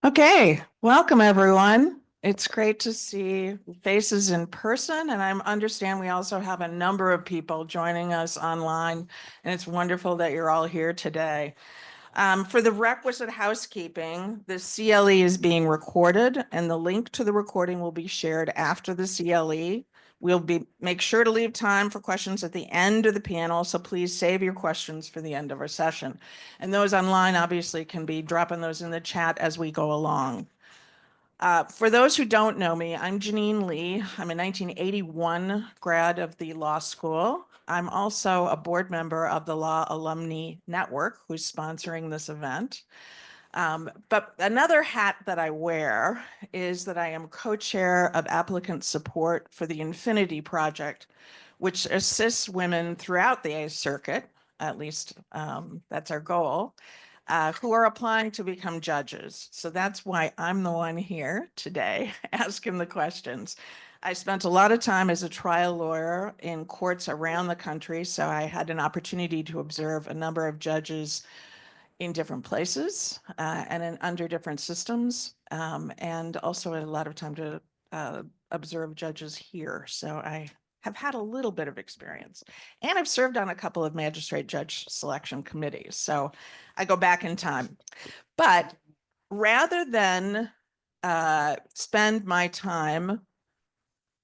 Okay, welcome everyone. It's great to see faces in person, and I understand we also have a number of people joining us online, and it's wonderful that you're all here today. For the requisite housekeeping, the CLE is being recorded, and the link to the recording will be shared after the CLE. Make sure to leave time for questions at the end of the panel, so please save your questions for the end of our session. And those online obviously can be dropping those in the chat as we go along. For those who don't know me, I'm Janine Lee. I'm a 1981 grad of the law school. I'm also a board member of the Law Alumnae Network, who's sponsoring this event. But another hat that I wear is that I am co-chair of applicant support for the Infinity Project, which assists women throughout the ACE circuit, at least that's our goal, who are applying to become judges. So that's why I'm the one here today asking the questions. I spent a lot of time as a trial lawyer in courts around the country, so I had an opportunity to observe a number of judges in different places and under different systems, and also a lot of time to observe judges here. So I have had a little bit of experience, and I've served on a couple of magistrate judge selection committees. So I go back in time. But rather than spend my time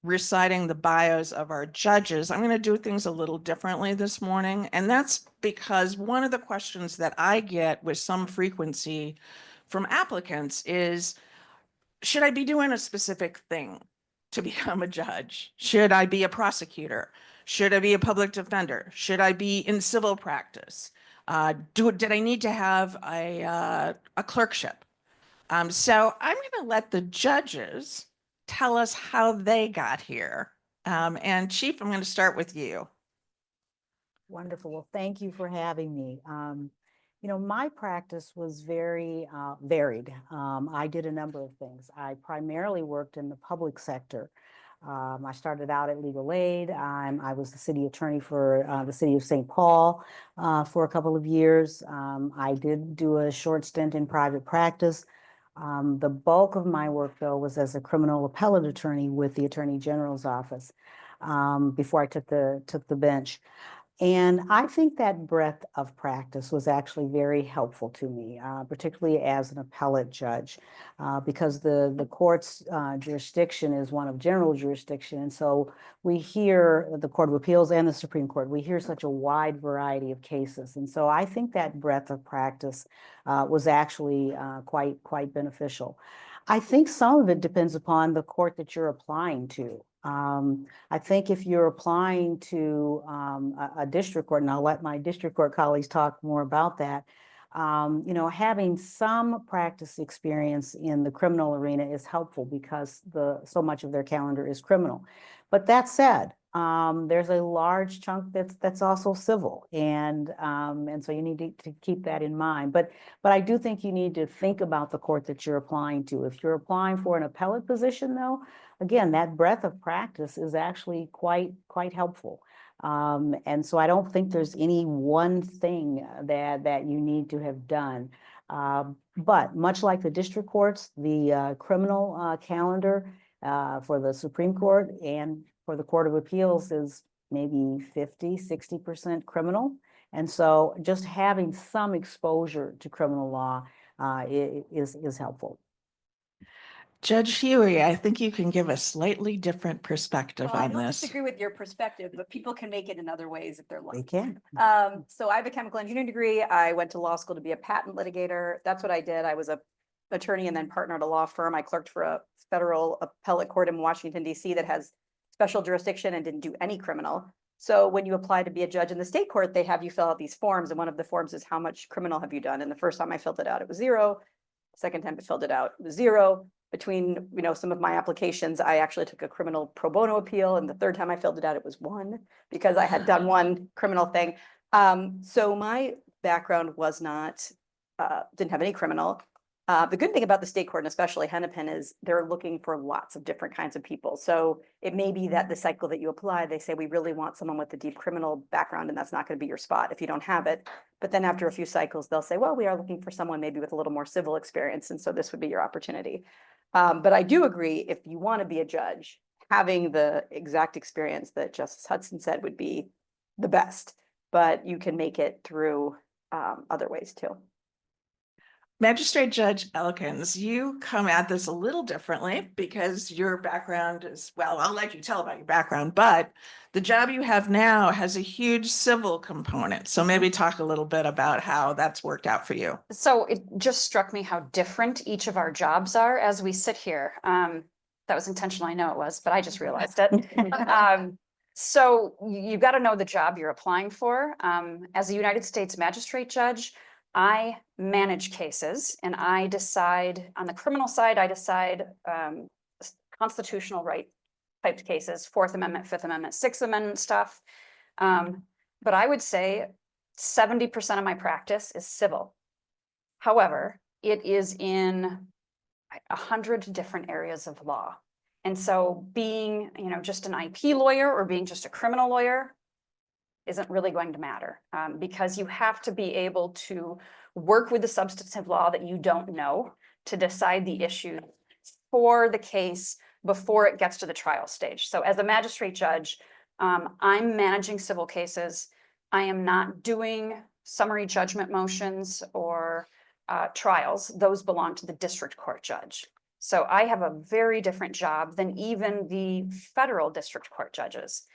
reciting the bios of our judges, I'm going to do things a little differently this morning. And that's because one of the questions that I get with some frequency from applicants is, should I be doing a specific thing to become a judge? Should I be a prosecutor? Should I be a public defender? Should I be in civil practice? Did I need to have a clerkship? So I'm going to let the judges tell us how they got here. And Chief, I'm going to start with you. Wonderful. Well, thank you for having me. My practice was very varied. I did a number of things. I primarily worked in the public sector. I started out at legal aid. I was the city attorney for the city of St. Paul for a couple of years. I did do a short stint in private practice. The bulk of my work, though, was as a criminal appellate attorney with the Attorney General's office before I took the bench. And I think that breadth of practice was actually very helpful to me, particularly as an appellate judge, because the court's jurisdiction is one of general jurisdiction. And so we hear the Court of Appeals and the Supreme Court, we hear such a wide variety of cases. And so I think that breadth of practice was actually quite beneficial. I think some of it depends upon the court that you're applying to. I think if you're applying to a district court, and I'll let my district court colleagues talk more about that, having some practice experience in the criminal arena is helpful because so much of their calendar is criminal. But that said, there's a large chunk that's also civil, and so you need to keep that in mind. But I do think you need to think about the court that you're applying to. If you're applying for an appellate position, though, again, that breadth of practice is actually quite helpful. And so I don't think there's any one thing that you need to have done. But much like the district courts, the criminal calendar for the Supreme Court and for the Court of Appeals is maybe 50–60% criminal. And so just having some exposure to criminal law is helpful. Judge Huey, I think you can give a slightly different perspective on I don't this. disagree with your perspective, but people can make it in other ways if they're lucky. They can. So I have a chemical engineering degree. I went to law school to be a patent litigator. That's what I did. I was an attorney and then partner at a law firm. I clerked for a federal appellate court in Washington, D.C. that has special jurisdiction and didn't do any criminal. So when you apply to be a judge in the state court, they have you fill out these forms. And one of the forms is how much criminal have you done? And the first time I filled it out, it was 0. Second time I filled it out, it was 0. Between some of my applications, I actually took a criminal pro bono appeal, and the third time I filled it out, it was 1 because I had done one criminal thing. So my background was not didn't have any criminal. The good thing about the state court, and especially Hennepin, is they're looking for lots of different kinds of people. So it may be that the cycle that you apply, they say, we really want someone with a deep criminal background, and that's not going to be your spot if you don't have it. But then after a few cycles, they'll say, well, we are looking for someone maybe with a little more civil experience. And so this would be your opportunity. But I do agree, if you want to be a judge, having the exact experience that Justice Hudson said would be the best, but you can make it through other ways too. Magistrate Judge Elkins, you come at this a little differently because your background is, well, I'll let you tell about your background, but the job you have now has a huge civil component. So maybe talk a little bit about how that's worked out for you. So it just struck me how different each of our jobs are as we sit here. That was intentional, I know it was, but I just realized it. So you've got to know the job you're applying for. As a United States magistrate judge, I manage cases and I decide, on the criminal side, I decide constitutional right type cases, Fourth Amendment, Fifth Amendment, Sixth Amendment stuff. But I would say 70% of my practice is civil. However, it is in 100 different areas of law. And so being, just an IP lawyer or being just a criminal lawyer isn't really going to matter, because you have to be able to work with the substantive law that you don't know to decide the issue for the case before it gets to the trial stage. So as a magistrate judge, I'm managing civil cases. I am not doing summary judgment motions or trials. Those belong to the district court judge. So I have a very different job than even the federal district court judges.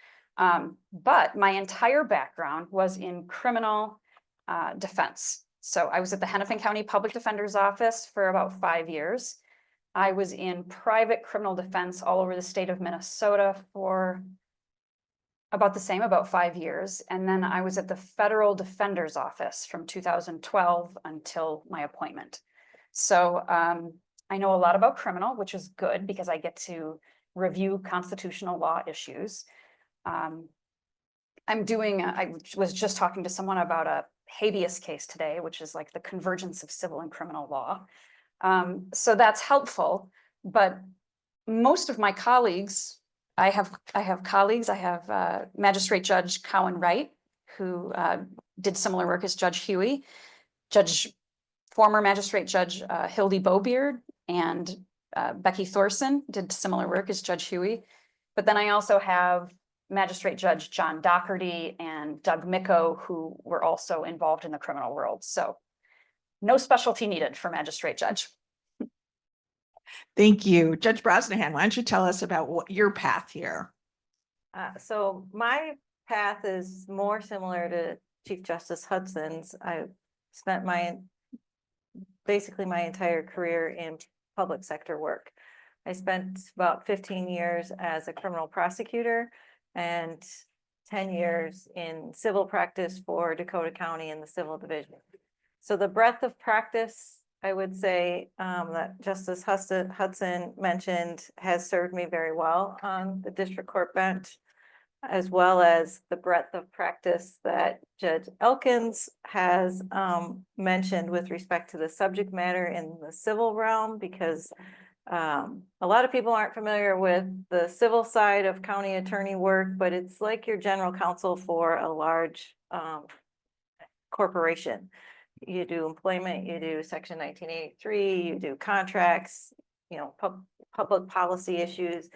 But my entire background was in criminal defense. So I was at the Hennepin County Public Defender's Office for about 5 years. I was in private criminal defense all over the state of Minnesota for about the same, about 5 years. And then I was at the Federal Defender's Office from 2012 until my appointment. So I know a lot about criminal, which is good because I get to review constitutional law issues. I was just talking to someone about a habeas case today, which is like the convergence of civil and criminal law. So that's helpful, but most of my colleagues, I have colleagues, I have Magistrate Judge Cowan Wright, who did similar work as Judge Huey, former Magistrate Judge Hildy Beaubeard, and Becky Thorson did similar work as Judge Huey. But then I also have Magistrate Judge John Doherty and Doug Micko, who were also involved in the criminal world. So no specialty needed for magistrate judge. Thank you. Judge Brosnahan, why don't you tell us about your path here? So my path is more similar to Chief Justice Hudson's. I spent basically my entire career in public sector work. I spent about 15 years as a criminal prosecutor and 10 years in civil practice for Dakota County in the civil division. So the breadth of practice, I would say, that Justice Hudson mentioned has served me very well on the district court bench, as well as the breadth of practice that Judge Elkins has mentioned with respect to the subject matter in the civil realm, because a lot of people aren't familiar with the civil side of county attorney work, but it's like your general counsel for a large corporation. You do employment, you do Section 1983, you do contracts, public policy issues.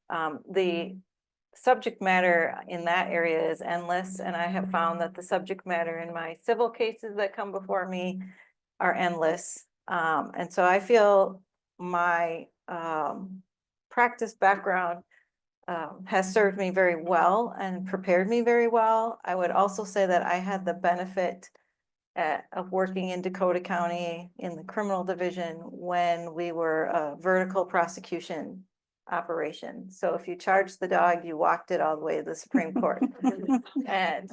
The subject matter in that area is endless, and I have found that the subject matter in my civil cases that come before me are endless. And so I feel my practice background has served me very well and prepared me very well. I would also say that I had the benefit of working in Dakota County in the criminal division when we were a vertical prosecution operation. So if you charged the dog, you walked it all the way to the Supreme Court. And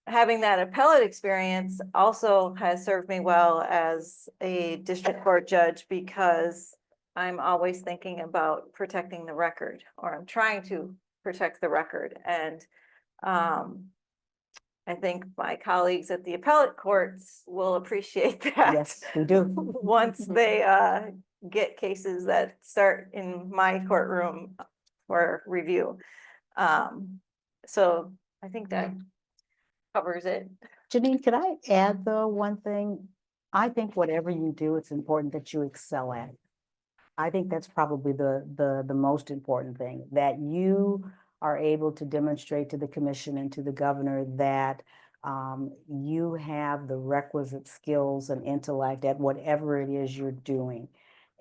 having that appellate experience also has served me well as a district court judge, because I'm always thinking about protecting the record, or I'm trying to protect the record. And I think my colleagues at the appellate courts will appreciate that. Yes, we do. Once they get cases that start in my courtroom for review. So I think that covers it. Janine, could I add though one thing? I think whatever you do, it's important that you excel at it. I think that's probably the most important thing, that you are able to demonstrate to the commission and to the governor that you have the requisite skills and intellect at whatever it is you're doing.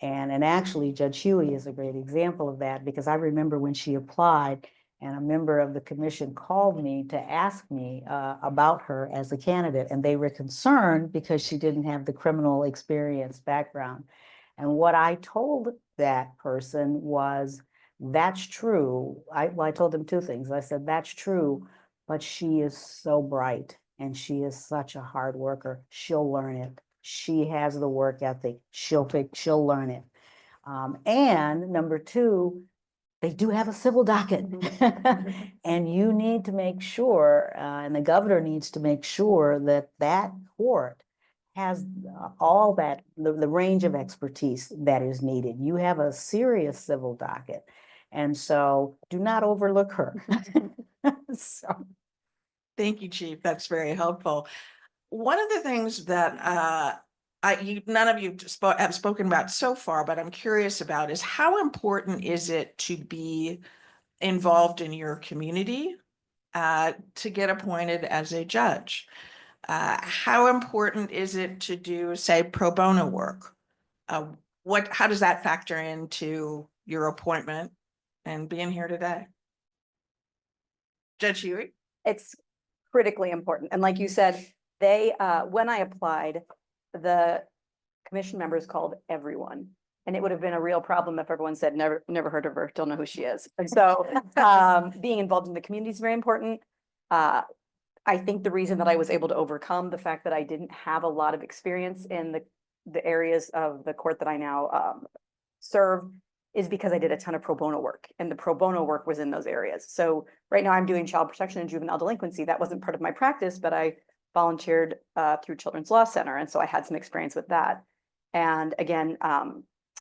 And actually Judge Huey is a great example of that, because I remember when she applied and a member of the commission called me to ask me about her as a candidate, and they were concerned because she didn't have the criminal experience background. And what I told that person was, that's true. I told them two things. I said, that's true, but she is so bright and she is such a hard worker. She'll learn it. She has the work ethic. She'll learn it. And number two, they do have a civil docket. And you need to make sure, and the governor needs to make sure that that court has all that, the range of expertise that is needed. You have a serious civil docket. And so do not overlook her. So. Thank you, Chief. That's very helpful. One of the things that none of you have spoken about so far, but I'm curious about is how important is it to be involved in your community to get appointed as a judge? How important is it to do, say, pro bono work? How does that factor into your appointment and being here today? Judge Huey? It's critically important. And like you said, they, when I applied, the commission members called everyone. And it would have been a real problem if everyone said, never heard of her, don't know who she is. And so being involved in the community is very important. I think the reason that I was able to overcome the fact that I didn't have a lot of experience in the areas of the court that I now serve is because I did a ton of pro bono work, and the pro bono work was in those areas. So right now I'm doing child protection and juvenile delinquency. That wasn't part of my practice, but I volunteered through Children's Law Center. And so I had some experience with that. And again,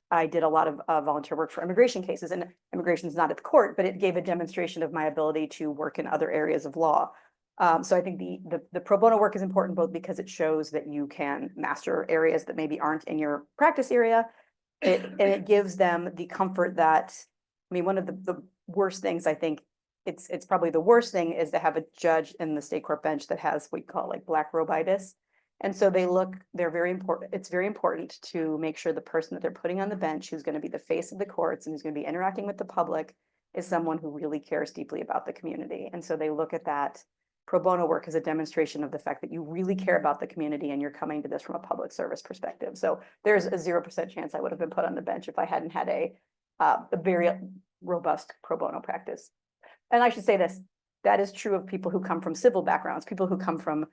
I did a lot of volunteer work for immigration cases, and immigration is not at the court, but it gave a demonstration of my ability to work in other areas of law. So I think the pro bono work is important, both because it shows that you can master areas that maybe aren't in your practice area. And it gives them the comfort that, I mean, one of the worst things, I think, it's probably the worst thing, is to have a judge in the state court bench that has what you call like black robitis. And so they're very important. It's very important to make sure the person that they're putting on the bench, who's going to be the face of the courts and who's going to be interacting with the public, is someone who really cares deeply about the community. And so they look at that pro bono work as a demonstration of the fact that you really care about the community and you're coming to this from a public service perspective. So there's a 0% chance I would have been put on the bench if I hadn't had a very robust pro bono practice. And I should say this, that is true of people who come from civil backgrounds, people who come from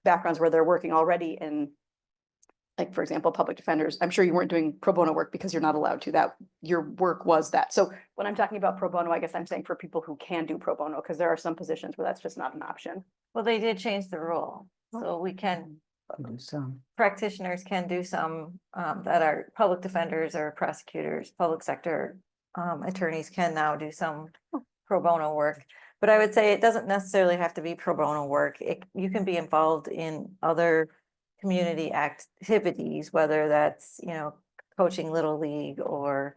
backgrounds where they're working already in, like, for example, public defenders. I'm sure you weren't doing pro bono work because you're not allowed to. That your work was that. So when I'm talking about pro bono, I guess I'm saying for people who can do pro bono, because there are some positions where that's just not an option. Well, they did change the rule, so we can, practitioners can do some that are public defenders or prosecutors, public sector attorneys can now do some pro bono work. But I would say it doesn't necessarily have to be pro bono work. You can be involved in other community activities, whether that's, coaching Little League or,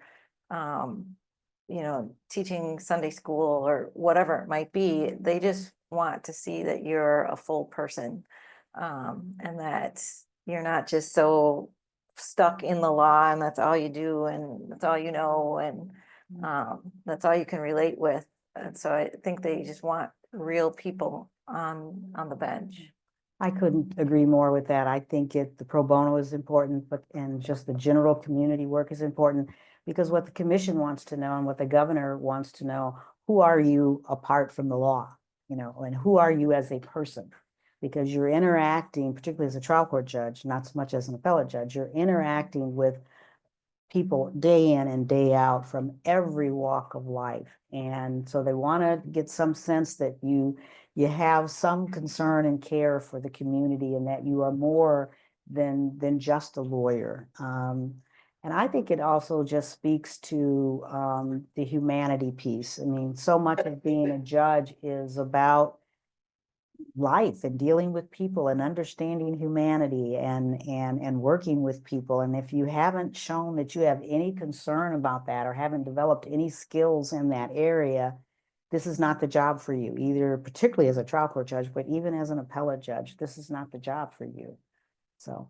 teaching Sunday school or whatever it might be. They just want to see that you're a full person, and that you're not just so stuck in the law and that's all you do and that's all you know and that's all you can relate with. And so I think they just want real people on the bench. I couldn't agree more with that. I think the pro bono is important, and just the general community work is important, because what the commission wants to know and what the governor wants to know, who are you apart from the law, and who are you as a person? Because you're interacting, particularly as a trial court judge, not so much as an appellate judge, you're interacting with people day in and day out from every walk of life. And so they want to get some sense that you have some concern and care for the community, and that you are more than just a lawyer. And I think it also just speaks to the humanity piece. I mean, so much of being a judge is about life and dealing with people and understanding humanity and working with people. And if you haven't shown that you have any concern about that or haven't developed any skills in that area, this is not the job for you, either particularly as a trial court judge, but even as an appellate judge, this is not the job for you. So.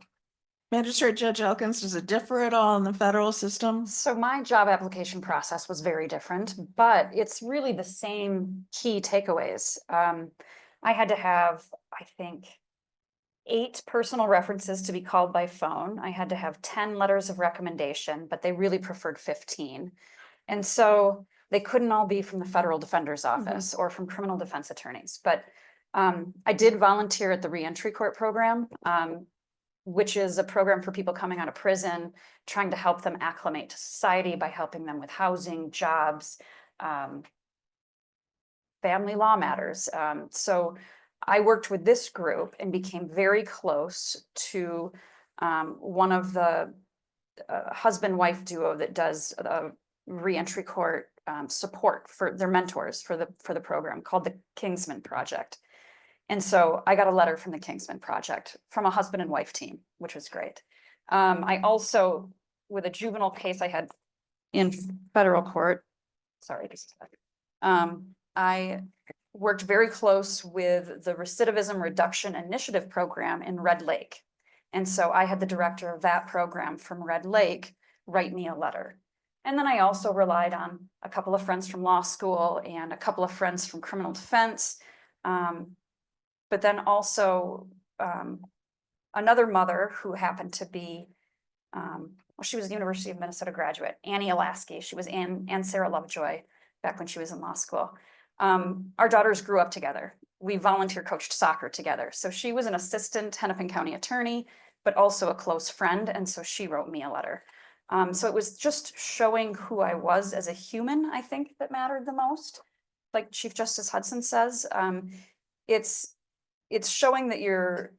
Magistrate Judge Elkins, does it differ at all in the federal system? So my job application process was very different, but it's really the same key takeaways. I had to have, I think, 8 personal references to be called by phone. I had to have 10 letters of recommendation, but they really preferred 15. And so they couldn't all be from the federal defender's office or from criminal defense attorneys. But I did volunteer at the reentry court program, which is a program for people coming out of prison, trying to help them acclimate to society by helping them with housing, jobs, family law matters. So I worked with this group and became very close to one of the husband-wife duo that does reentry court support for their mentors for the program called the Kingsman Project. And so I got a letter from the Kingsman Project from a husband and wife team, which was great. I also, with a juvenile case I had in federal court, sorry, I worked very close with the Recidivism Reduction Initiative program in Red Lake. And so I had the director of that program from Red Lake write me a letter. And then I also relied on a couple of friends from law school and a couple of friends from criminal defense. But then also another mother who happened to be, well, she was a University of Minnesota graduate, Annie Alasky. She was Ann Sarah Lovejoy back when she was in law school. Our daughters grew up together. We volunteer coached soccer together. So she was an assistant Hennepin County attorney, but also a close friend. And so she wrote me a letter. So it was just showing who I was as a human, I think, that mattered the most. Like Chief Justice Hudson says, it's showing that you're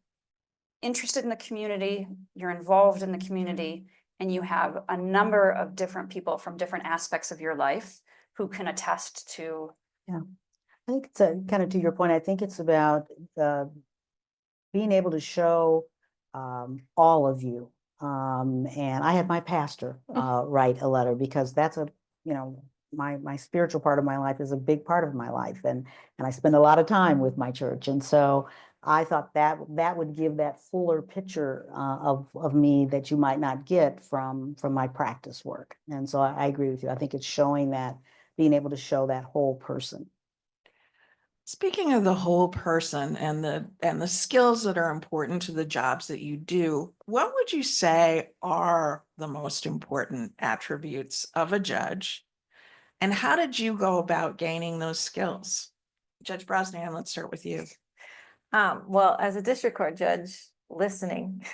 interested in the community, you're involved in the community, and you have a number of different people from different aspects of your life who can attest to. Yeah, I think it's kind of to your point, I think it's about being able to show all of you. And I had my pastor write a letter because that's my spiritual part of my life is a big part of my life, and I spend a lot of time with my church, and so I thought that would give that fuller picture of me that you might not get from my practice work. And so I agree with you. I think it's showing that, being able to show that whole person. Speaking of the whole person and the skills that are important to the jobs that you do, what would you say are the most important attributes of a judge? And how did you go about gaining those skills? Judge Brosnan, let's start with you. Well, as a district court judge, listening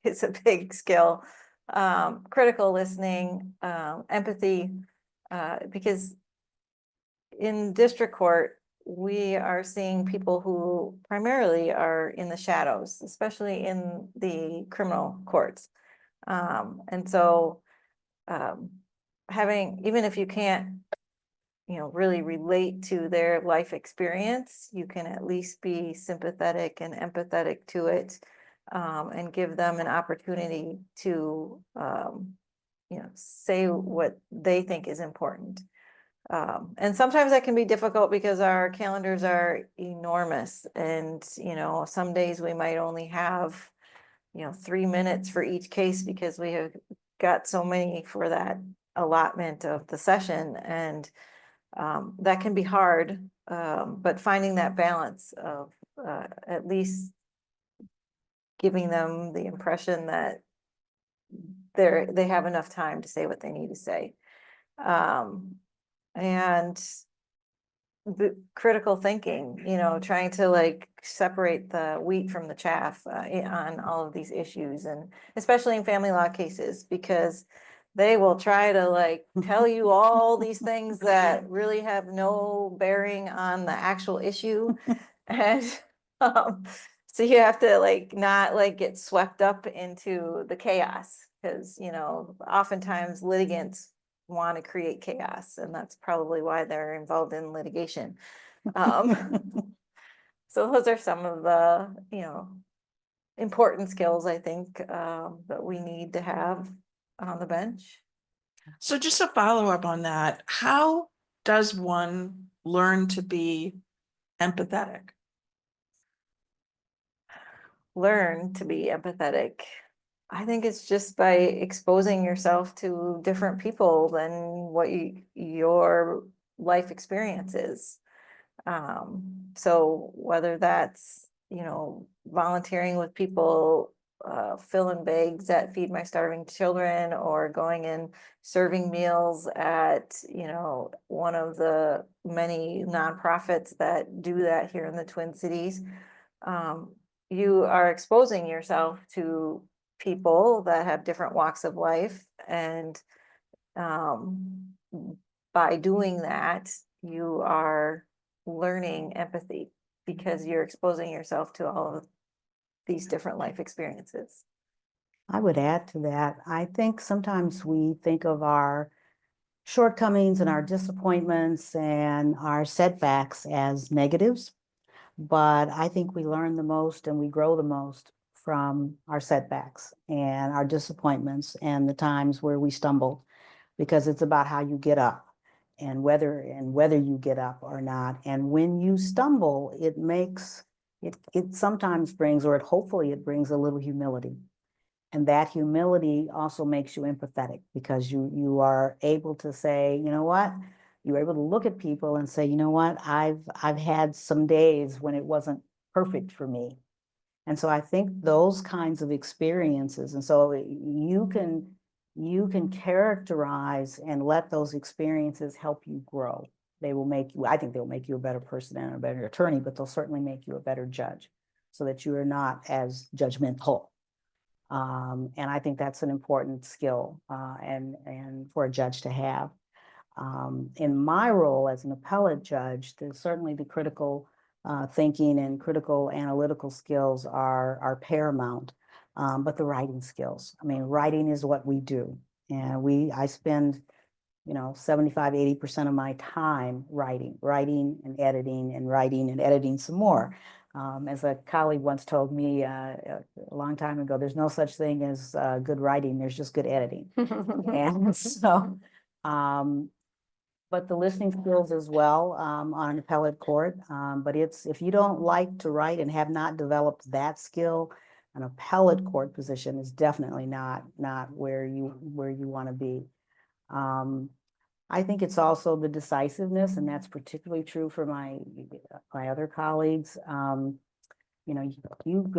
is a big skill. Critical listening, empathy, because in district court, we are seeing people who primarily are in the shadows, especially in the criminal courts. And so even if you can't, really relate to their life experience, you can at least be sympathetic and empathetic to it, and give them an opportunity to, say what they think is important. And sometimes that can be difficult because our calendars are enormous, and, some days we might only have, 3 minutes for each case because we have got so many for that allotment of the session. And that can be hard, but finding that balance of at least giving them the impression that they have enough time to say what they need to say. And the critical thinking, trying to separate the wheat from the chaff on all of these issues, and especially in family law cases, because they will try to tell you all these things that really have no bearing on the actual issue. And so you have to not get swept up into the chaos, because oftentimes litigants want to create chaos, and that's probably why they're involved in litigation. So those are some of the, important skills I think that we need to have on the bench. So just a follow-up on that, how does one learn to be empathetic? Learn to be empathetic. I think it's just by exposing yourself to different people than what your life experience is. So whether that's, volunteering with people, filling bags at Feed My Starving Children, or going and serving meals at, one of the many nonprofits that do that here in the Twin Cities. You are exposing yourself to people that have different walks of life, and by doing that, you are learning empathy because you're exposing yourself to all of these different life experiences. I would add to that, I think sometimes we think of our shortcomings and our disappointments and our setbacks as negatives, but I think we learn the most and we grow the most from our setbacks and our disappointments and the times where we stumbled, because it's about how you get up and whether you get up or not. And when you stumble, it sometimes brings, or hopefully it brings, a little humility. And that humility also makes you empathetic, because you are able to say, you know what, you're able to look at people and say, you know what, I've had some days when it wasn't perfect for me. And so I think those kinds of experiences, and so you can characterize and let those experiences help you grow. They will make you, I think they'll make you a better person and a better attorney, but they'll certainly make you a better judge, so that you are not as judgmental. And I think that's an important skill and for a judge to have. In my role as an appellate judge, there's certainly the critical thinking and critical analytical skills are paramount, but the writing skills. I mean, writing is what we do. And I spend, 75–80% of my time writing and editing and writing and editing some more. As a colleague once told me a long time ago, there's no such thing as good writing, there's just good editing. And so, but the listening skills as well on an appellate court. But if you don't like to write and have not developed that skill, an appellate court position is definitely not where you want to be. I think it's also the decisiveness, and that's particularly true for my other colleagues. You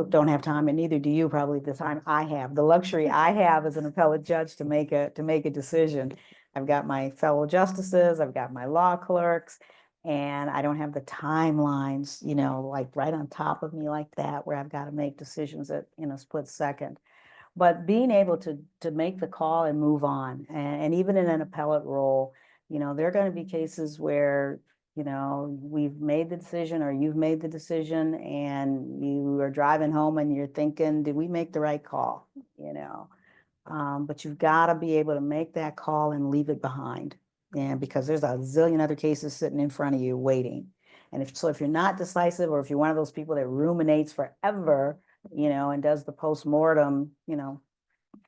don't have time, and neither do you probably the time I have, the luxury I have as an appellate judge to make a decision. I've got my fellow justices, I've got my law clerks, and I don't have the timelines, like right on top of me like that, where I've got to make decisions in a split second. But being able to make the call and move on, and even in an appellate role, there are going to be cases where, we've made the decision or you've made the decision and you are driving home and you're thinking, did we make the right call? But you've got to be able to make that call and leave it behind. And because there's a zillion other cases sitting in front of you waiting. And if you're not decisive, or if you're one of those people that ruminates forever, and does the postmortem,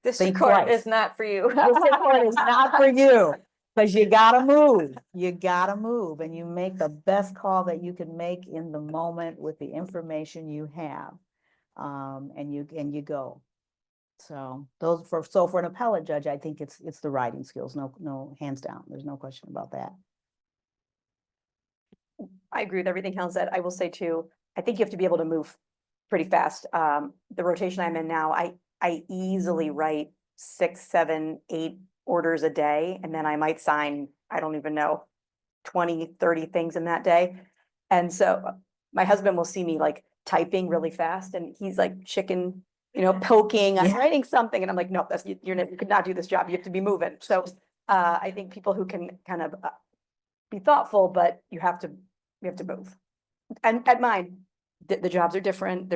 This think court twice. is not for you. District court is not for you, because you gotta move, and you make the best call that you can make in the moment with the information you have, and you go. So for an appellate judge, I think it's the writing skills, no, hands down, there's no question about that. I agree with everything Helen said. I will say too, I think you have to be able to move pretty fast. The rotation I'm in now, I easily write 6, 7, 8 orders a day, and then I might sign, I don't even know, 20, 30 things in that day. And so my husband will see me like typing really fast, and he's like chicken, poking, I'm writing something, and I'm like, no, you could not do this job. You have to be moving. So I think people who can kind of be thoughtful, but you have to move. And at mine, the jobs are different.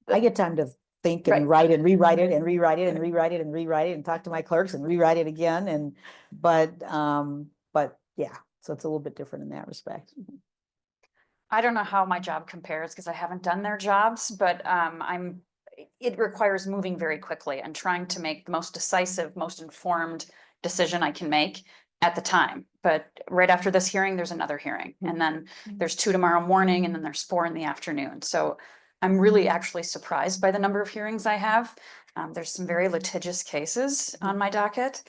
I get time to think and write and rewrite it and rewrite it and rewrite it and rewrite it and talk to my clerks and rewrite it again. But yeah, so it's a little bit different in that respect. I don't know how my job compares because I haven't done their jobs, but it requires moving very quickly and trying to make the most decisive, most informed decision I can make at the time. But right after this hearing, there's another hearing, and then there's 2 tomorrow morning, and then there's 4 in the afternoon. So I'm really actually surprised by the number of hearings I have. There's some very litigious cases on my docket.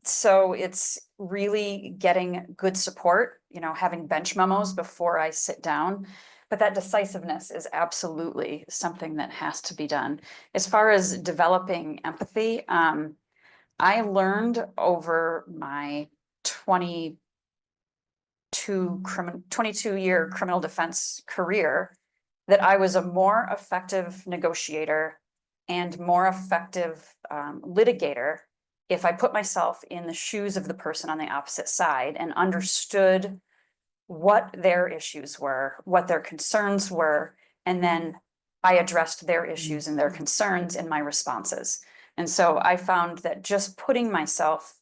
So it's really getting good support, you know, having bench memos before I sit down. But that decisiveness is absolutely something that has to be done. As far as developing empathy, I learned over my 22-year criminal defense career that I was a more effective negotiator and more effective litigator if I put myself in the shoes of the person on the opposite side and understood what their issues were, what their concerns were, and then I addressed their issues and their concerns in my responses. And so I found that just putting myself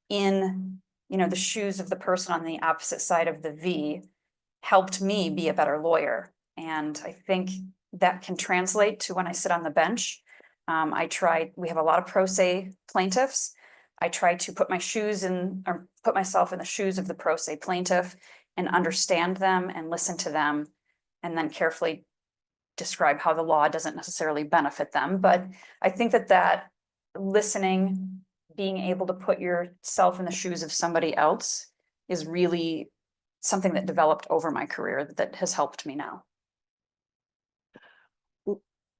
in, you know, the shoes of the person on the opposite side of the V helped me be a better lawyer. And I think that can translate to when I sit on the bench. We have a lot of pro se plaintiffs. I try to put myself in the shoes of the pro se plaintiff and understand them and listen to them, and then carefully describe how the law doesn't necessarily benefit them. But I think that listening, being able to put yourself in the shoes of somebody else is really something that developed over my career that has helped me now.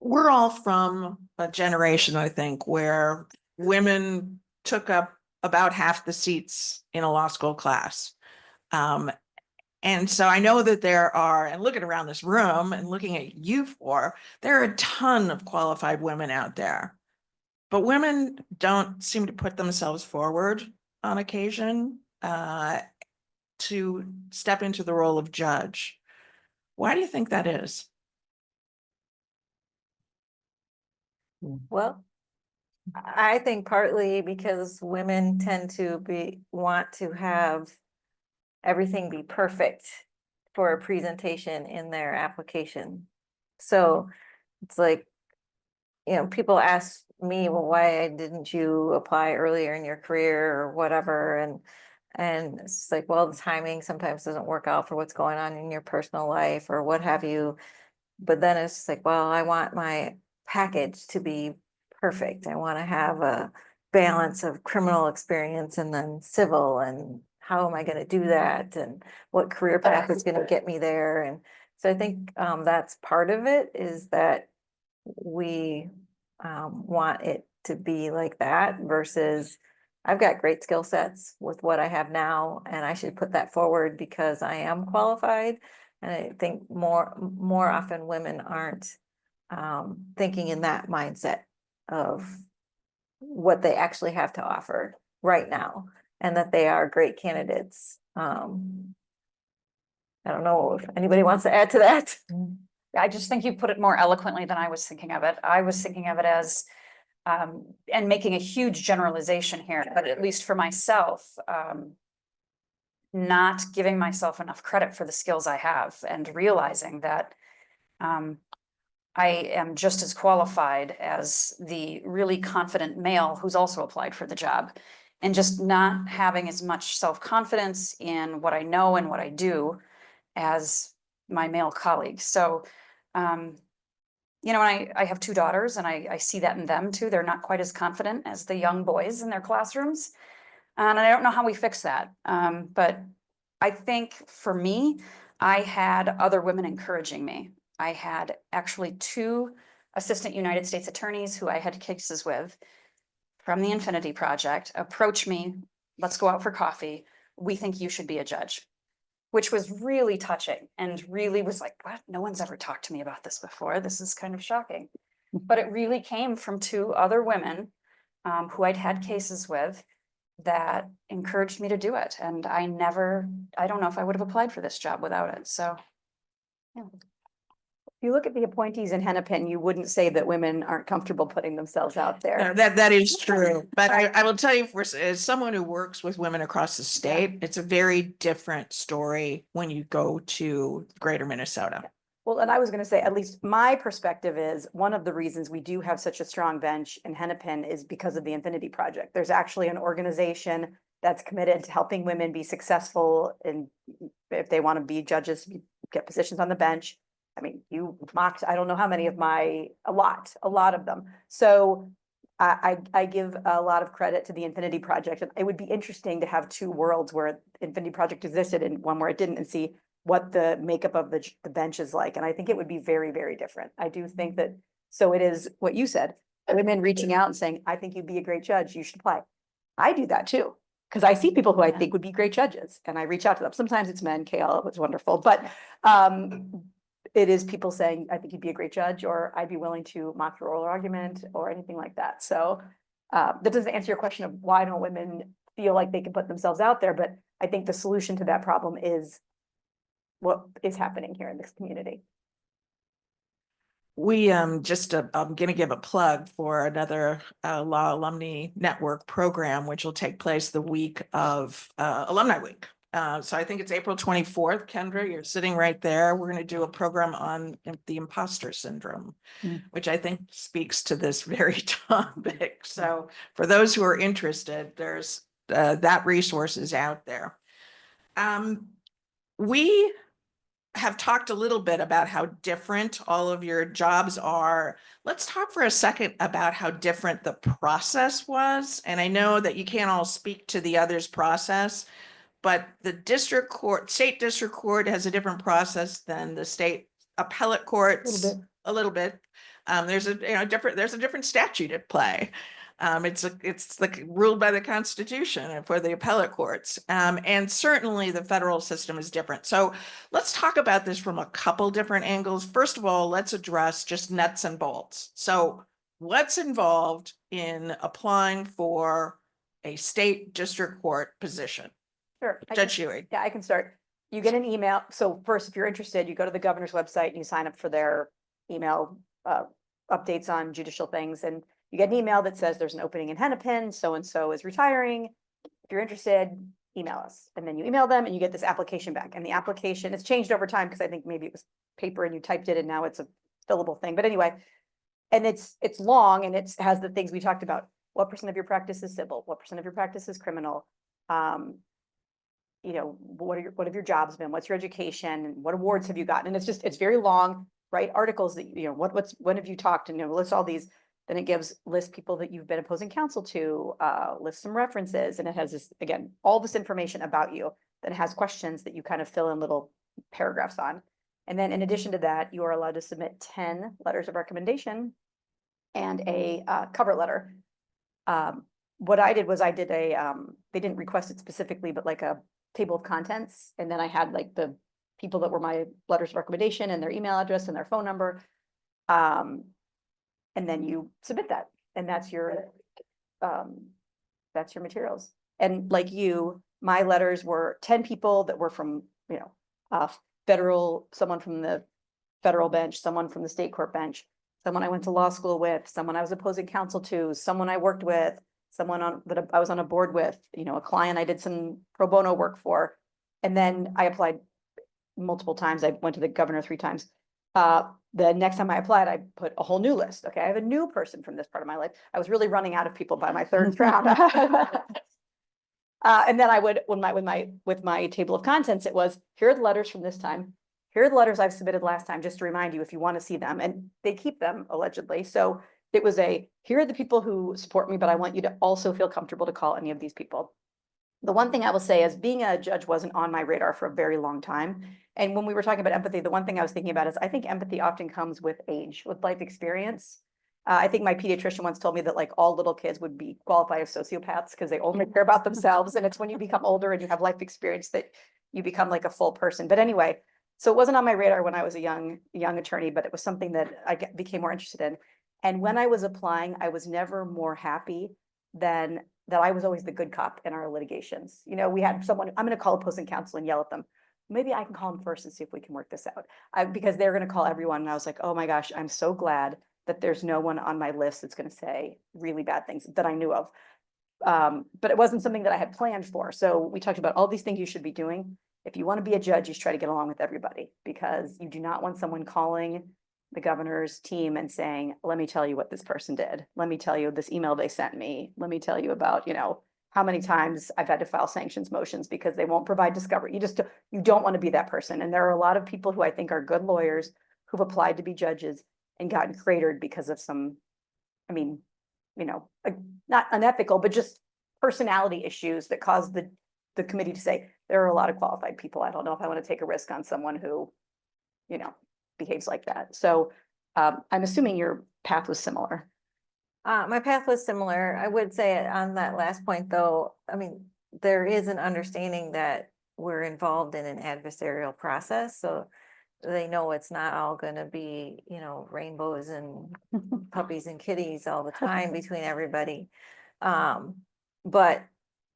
We're all from a generation, I think, where women took up about half the seats in a law school class. And so I know that there are, and looking around this room and looking at you four, there are a ton of qualified women out there. But women don't seem to put themselves forward on occasion to step into the role of judge. Why do you think that is? Well, I think partly because women tend to want to have everything be perfect for a presentation in their application. So it's like, you know, people ask me, well, why didn't you apply earlier in your career or whatever? And it's like, well, the timing sometimes doesn't work out for what's going on in your personal life or what have you. But then it's like, well, I want my package to be perfect. I want to have a balance of criminal experience and then civil, and how am I going to do that? And what career path is going to get me there? And so I think that's part of it, is that we want it to be like that versus I've got great skill sets with what I have now, and I should put that forward because I am qualified. And I think more often women aren't thinking in that mindset of what they actually have to offer right now, and that they are great candidates. I don't know if anybody wants to add to that. I just think you put it more eloquently than I was thinking of it. I was thinking of it as, and making a huge generalization here, but at least for myself, not giving myself enough credit for the skills I have and realizing that I am just as qualified as the really confident male who's also applied for the job, and just not having as much self-confidence in what I know and what I do as my male colleagues. So, you know, I have 2 daughters, and I see that in them too. They're not quite as confident as the young boys in their classrooms. And I don't know how we fix that. But I think for me, I had other women encouraging me. I had actually 2 assistant United States attorneys who I had cases with from the Infinity Project approach me, let's go out for coffee. We think you should be a judge, which was really touching and really was like, what? No one's ever talked to me about this before. This is kind of shocking. But it really came from 2 other women who I'd had cases with that encouraged me to do it. And I don't know if I would have applied for this job without it. So, yeah. you look at the appointees in Hennepin, you wouldn't say that women aren't comfortable putting themselves out No, there. that is true, but I will tell you, as someone who works with women across the state, it's a very different story when you go to greater Minnesota. Well, and I was gonna say, at least my perspective is, one of the reasons we do have such a strong bench in Hennepin is because of the Infinity Project. There's actually an organization that's committed to helping women be successful in, if they want to be judges, get positions on the bench. I mean, you mocked, I don't know how many of a lot of them. So I give a lot of credit to the Infinity Project. And it would be interesting to have two worlds where Infinity Project existed and one where it didn't, and see what the makeup of the bench is like. And I think it would be very, very different. I do think that, so it is what you said, women reaching out and saying, I think you'd be a great judge, you should apply. I do that too, because I see people who I think would be great judges and I reach out to them. Sometimes it's men, KL, it's wonderful, but it is people saying, I think you'd be a great judge, or I'd be willing to mock your oral argument or anything like that. So that doesn't answer your question of why don't women feel like they can put themselves out there, but I think the solution to that problem is what is happening here in this community. We I'm going to give a plug for another Law Alumni Network program, which will take place the week of Alumni Week. So I think it's April 24th. Kendra, you're sitting right there. We're going to do a program on the imposter syndrome, which I think speaks to this very topic. So for those who are interested, there's that resource is out there. We have talked a little bit about how different all of your jobs are. Let's talk for a second about how different the process was. And I know that you can't all speak to the other's process, but the district court, state district court has a different process than the state appellate courts. A little bit. There's a different statute at play. It's like ruled by the Constitution for the appellate courts. And certainly the federal system is different. So let's talk about this from a couple different angles. First of all, let's address just nuts and bolts. So what's involved in applying for a state district court position? Sure. Judge Shuey. Yeah, I can start. You get an email. So first, if you're interested, you go to the governor's website and you sign up for their email updates on judicial things. And you get an email that says there's an opening in Hennepin, so-and-so is retiring. If you're interested, email us. And then you email them and you get this application back. And the application, it's changed over time because I think maybe it was paper and you typed it and now it's a fillable thing. But anyway, and it's long and it has the things we talked about. What percent of your practice is civil? What percent of your practice is criminal? You know, what have your jobs been? What's your education? What awards have you gotten? And it's very long, right? Articles that, you know, when have you talked, and, you know, lists all these. Then it lists people that you've been opposing counsel to, lists some references, and it has this, again, all this information about you. Then it has questions that you kind of fill in little paragraphs on. And then in addition to that, you are allowed to submit 10 letters of recommendation and a cover letter. What I did was they didn't request it specifically, but like a table of contents. And then I had like the people that were my letters of recommendation and their email address and their phone number. And then you submit that, and that's your materials. And like you, my letters were 10 people that were from, you know, someone from the federal bench, someone from the state court bench, someone I went to law school with, someone I was opposing counsel to, someone I worked with, someone that I was on a board with, you know, a client I did some pro bono work for. And then I applied multiple times. I went to the governor 3 times. The next time I applied, I put a whole new list. Okay, I have a new person from this part of my life. I was really running out of people by my 3rd round. And then I would, with my table of contents, it was, here are the letters from this time. Here are the letters I've submitted last time, just to remind you if you want to see them. And they keep them allegedly. So it was here are the people who support me, but I want you to also feel comfortable to call any of these people. The one thing I will say is being a judge wasn't on my radar for a very long time. And when we were talking about empathy, the one thing I was thinking about is I think empathy often comes with age, with life experience. I think my pediatrician once told me that like all little kids would be qualified as sociopaths because they only care about themselves. And it's when you become older and you have life experience that you become like a full person. But anyway, so it wasn't on my radar when I was a young attorney, but it was something that I became more interested in. And when I was applying, I was never more happy than that I was always the good cop in our litigations. You know, we had someone, I'm going to call opposing counsel and yell at them. maybe I can call them first and see if we can work this out. Because they're gonna call everyone, and I was like, oh my gosh, I'm so glad that there's no one on my list that's gonna say really bad things that I knew of. But it wasn't something that I had planned for. So we talked about all these things you should be doing. If you want to be a judge, you should try to get along with everybody, because you do not want someone calling the governor's team and saying, let me tell you what this person did. Let me tell you this email they sent me. Let me tell you about, how many times I've had to file sanctions motions because they won't provide discovery. You don't want to be that person. And there are a lot of people who I think are good lawyers who've applied to be judges and gotten cratered because of some, I mean, not unethical, but just personality issues that caused the committee to say, there are a lot of qualified people. I don't know if I want to take a risk on someone who, behaves like that. So I'm assuming your path was similar. My path was similar. I would say on that last point, though, I mean, there is an understanding that we're involved in an adversarial process. So they know it's not all going to be, rainbows and puppies and kitties all the time between everybody. But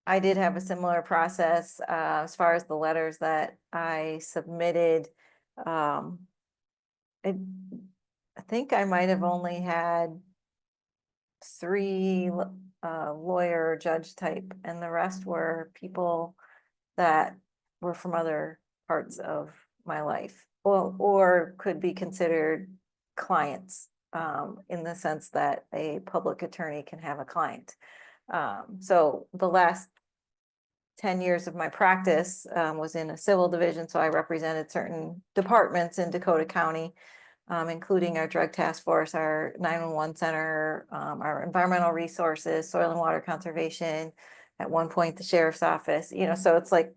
I did have a similar process as far as the letters that I submitted. I think I might have only had 3 lawyer judge type, and the rest were people that were from other parts of my life, or could be considered clients, in the sense that a public attorney can have a client. So the last 10 years of my practice was in a civil division, so I represented certain departments in Dakota County, including our drug task force, our 911 center, our environmental resources, soil and water conservation, at one point the sheriff's office, so it's like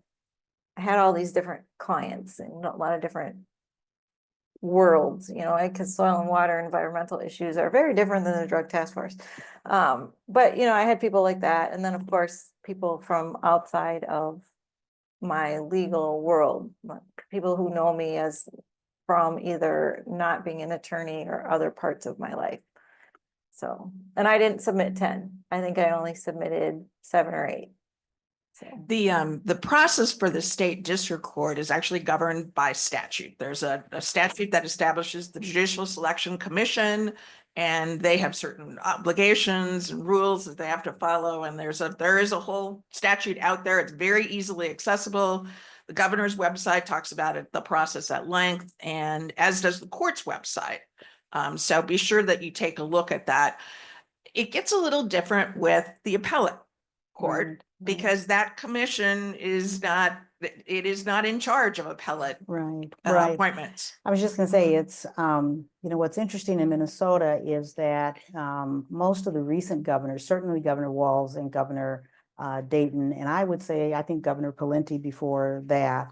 I had all these different clients and a lot of different worlds, because soil and water environmental issues are very different than the drug task force. But I had people like that, and then of course people from outside of my legal world, people who know me as from either not being an attorney or other parts of my life. So, and I didn't submit 10. I think I only submitted 7 or 8. So The process for the state district court is actually governed by statute. There's a statute that establishes the Judicial Selection Commission, and they have certain obligations and rules that they have to follow. And there is a whole statute out there. It's very easily accessible. The governor's website talks about it, the process at length, and as does the court's website. So be sure that you take a look at that. It gets a little different with the appellate court, Right. because that commission is not in charge of appellate Right. appointments. I was just gonna say, it's, what's interesting in Minnesota is that most of the recent governors, certainly Governor Walz and Governor Dayton, and I would say, I think Governor Pawlenty before that,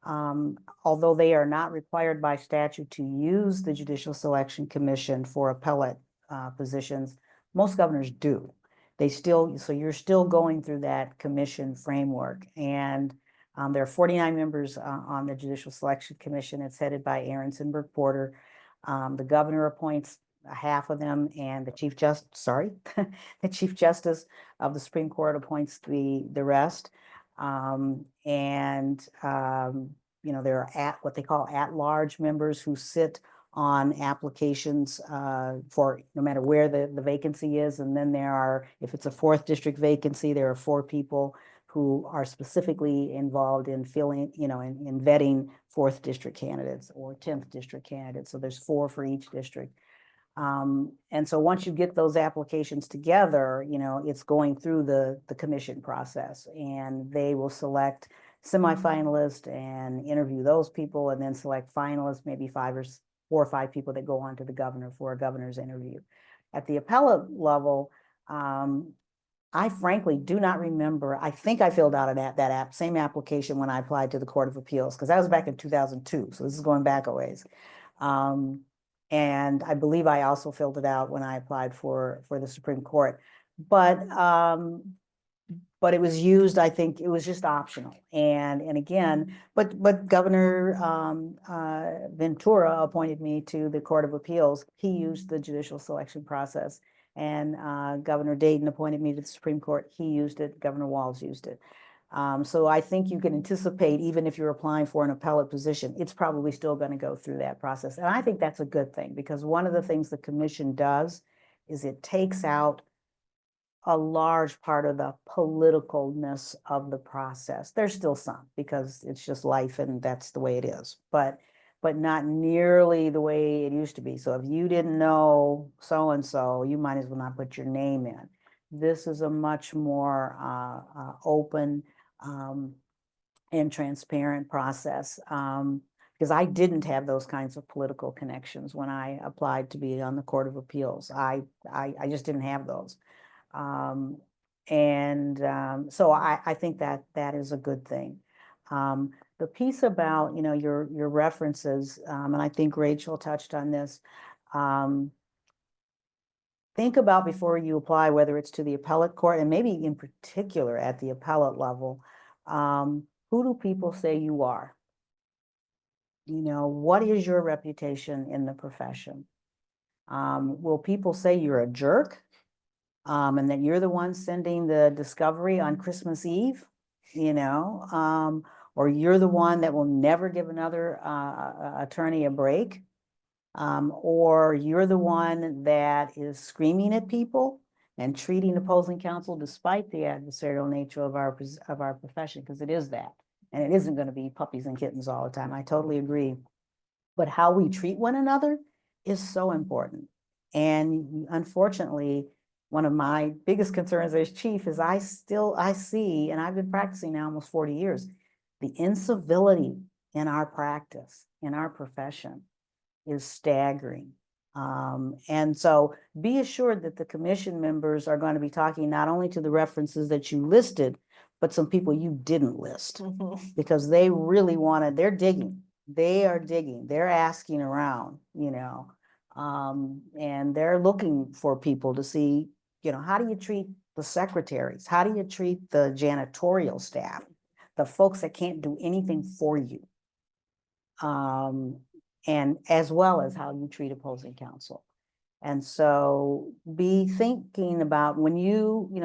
although they are not required by statute to use the Judicial Selection Commission for appellate positions, most governors do. So you're still going through that commission framework, and there are 49 members on the Judicial Selection Commission. It's headed by Aaron Sinberg Porter. The governor appoints half of them, and the Chief Justice of the Supreme Court appoints the rest. There are what they call at-large members who sit on applications for no matter where the vacancy is. And then there are, if it's a 4th district vacancy, there are 4 people who are specifically involved in filling, in vetting 4th district candidates or 10th district candidates. So there's 4 for each district. And so once you get those applications together, it's going through the commission process, and they will select semifinalists and interview those people, and then select finalists, maybe 4 or 5 people that go on to the governor for a governor's interview. At the appellate level, I frankly do not remember. I think I filled out that same application when I applied to the Court of Appeals, because that was back in 2002. So this is going back a ways. And I believe I also filled it out when I applied for the Supreme Court. But it was used, I think it was just optional. And again, but Governor Ventura appointed me to the Court of Appeals. He used the judicial selection process. And Governor Dayton appointed me to the Supreme Court. He used it. Governor Walz used it. So I think you can anticipate, even if you're applying for an appellate position, it's probably still going to go through that process. And I think that's a good thing, because one of the things the commission does is it takes out a large part of the politicalness of the process. There's still some, because it's just life and that's the way it is, but not nearly the way it used to be. So if you didn't know so-and-so, you might as well not put your name in. This is a much more open and transparent process, because I didn't have those kinds of political connections when I applied to be on the Court of Appeals. I just didn't have those. So I think that is a good thing. The piece about, your references, and I think Rachel touched on this, think about before you apply, whether it's to the appellate court, and maybe in particular at the appellate level, who do people say you are? What is your reputation in the profession? Will people say you're a jerk? And that you're the one sending the discovery on Christmas Eve, or you're the one that will never give another attorney a break, or you're the one that is screaming at people and treating opposing counsel despite the adversarial nature of our profession, because it is that, and it isn't going to be puppies and kittens all the time. I totally agree, but how we treat one another is so important. And unfortunately, one of my biggest concerns as chief is I see, and I've been practicing now almost 40 years, the incivility in our practice, in our profession, is staggering. And so be assured that the commission members are going to be talking not only to the references that you listed, but some people you didn't list, because they really they're digging. They are digging. They're asking around, and they're looking for people to see, how do you treat the secretaries? How do you treat the janitorial staff, the folks that can't do anything for you? And as well as how you treat opposing counsel. And so be thinking about when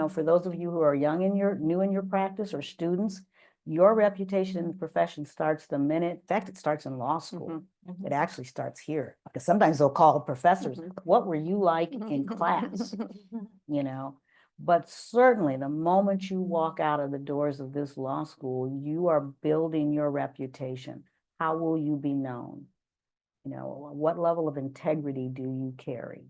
for those of you who are new in your practice, or students, your reputation in the profession starts the minute, in fact, it starts in law school. It actually starts here, because sometimes they'll call professors, what were you like in class? But certainly the moment you walk out of the doors of this law school, you are building your reputation. How will you be known? What level of integrity do you carry?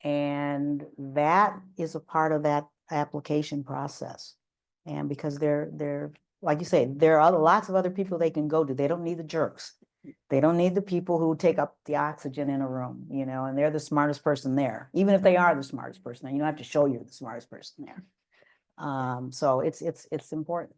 And that is a part of that application process. And because they're like you say, there are lots of other people they can go to. They don't need the jerks. They don't need the people who take up the oxygen in a room, and they're the smartest person there. Even if they are the smartest person there, you don't have to show you're the smartest person there. So it's important.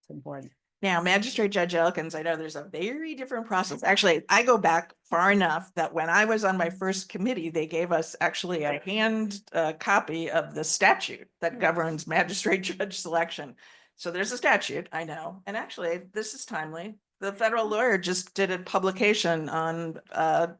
It's important. Now, Magistrate Judge Elkins, I know there's a very different process. Actually, I go back far enough that when I was on my first committee, they gave us actually a hand copy of the statute that governs magistrate judge selection. So there's a statute, I know, and actually this is timely. The federal lawyer just did a publication on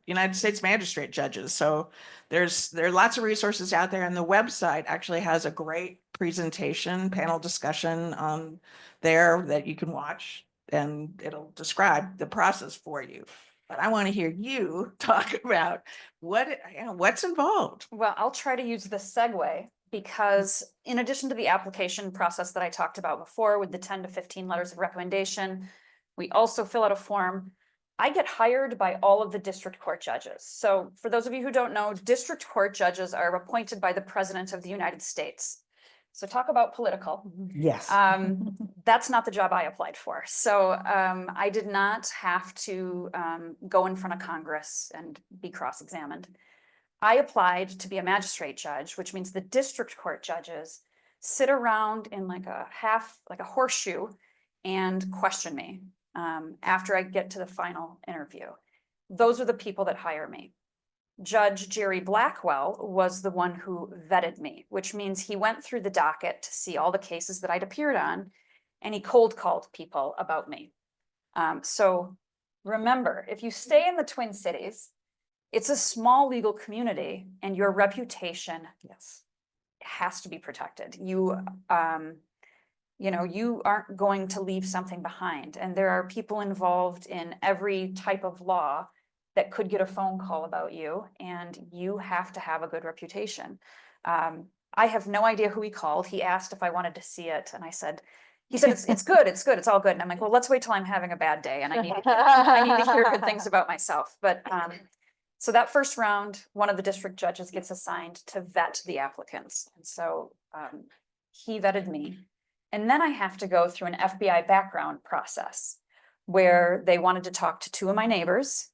United States magistrate judges. So there are lots of resources out there, and the website actually has a great presentation, panel discussion on there that you can watch, and it'll describe the process for you. But I want to hear you talk about what's involved. Well, I'll try to use this segue, because in addition to the application process that I talked about before with the 10 to 15 letters of recommendation, we also fill out a form. I get hired by all of the district court judges. So for those of you who don't know, district court judges are appointed by the President of the United States. So talk about political. Yes. That's not the job I applied for. So I did not have to go in front of Congress and be cross-examined. I applied to be a magistrate judge, which means the district court judges sit around in like a horseshoe and question me after I get to the final interview. Those are the people that hire me. Judge Jerry Blackwell was the one who vetted me, which means he went through the docket to see all the cases that I'd appeared on, and he cold called people about me. So remember, if you stay in the Twin Cities, it's a small legal community, and your reputation has to be protected. You know, you aren't going to leave something behind, and there are people involved in every type of law that could get a phone call about you, and you have to have a good reputation. I have no idea who he called. He asked if I wanted to see it, and I said, he said, it's good, it's good, it's all good. And I'm like, well, let's wait till I'm having a bad day and I need to hear good things about myself. But so that first round, one of the district judges gets assigned to vet the applicants. And so he vetted me. And then I have to go through an FBI background process where they wanted to talk to 2 of my neighbors.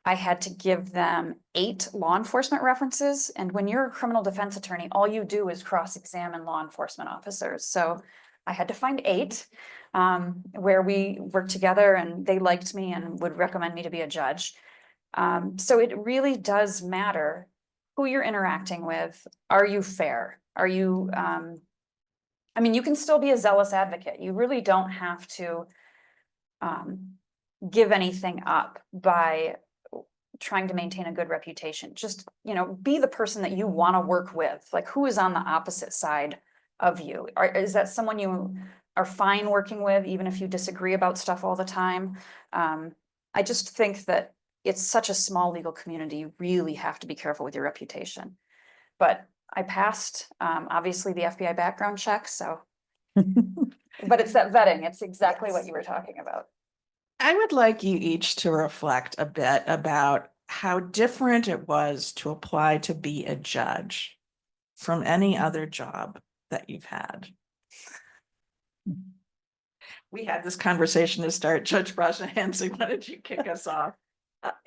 I had to give them 8 law enforcement references. And when you're a criminal defense attorney, all you do is cross-examine law enforcement officers. So I had to find 8 where we worked together and they liked me and would recommend me to be a judge. So it really does matter who you're interacting with. Are you fair? Are you, I mean, you can still be a zealous advocate. You really don't have to give anything up by trying to maintain a good reputation. Just, you know, be the person that you want to work with. Like, who is on the opposite side of you? Is that someone you are fine working with, even if you disagree about stuff all the time? I just think that it's such a small legal community. You really have to be careful with your reputation. But I passed, obviously, the FBI background check, so. But it's that vetting. It's exactly what you were talking about. I would like you each to reflect a bit about how different it was to apply to be a judge from any other job that you've had. We had this conversation to start. Judge Brashahansi, why don't you kick us off?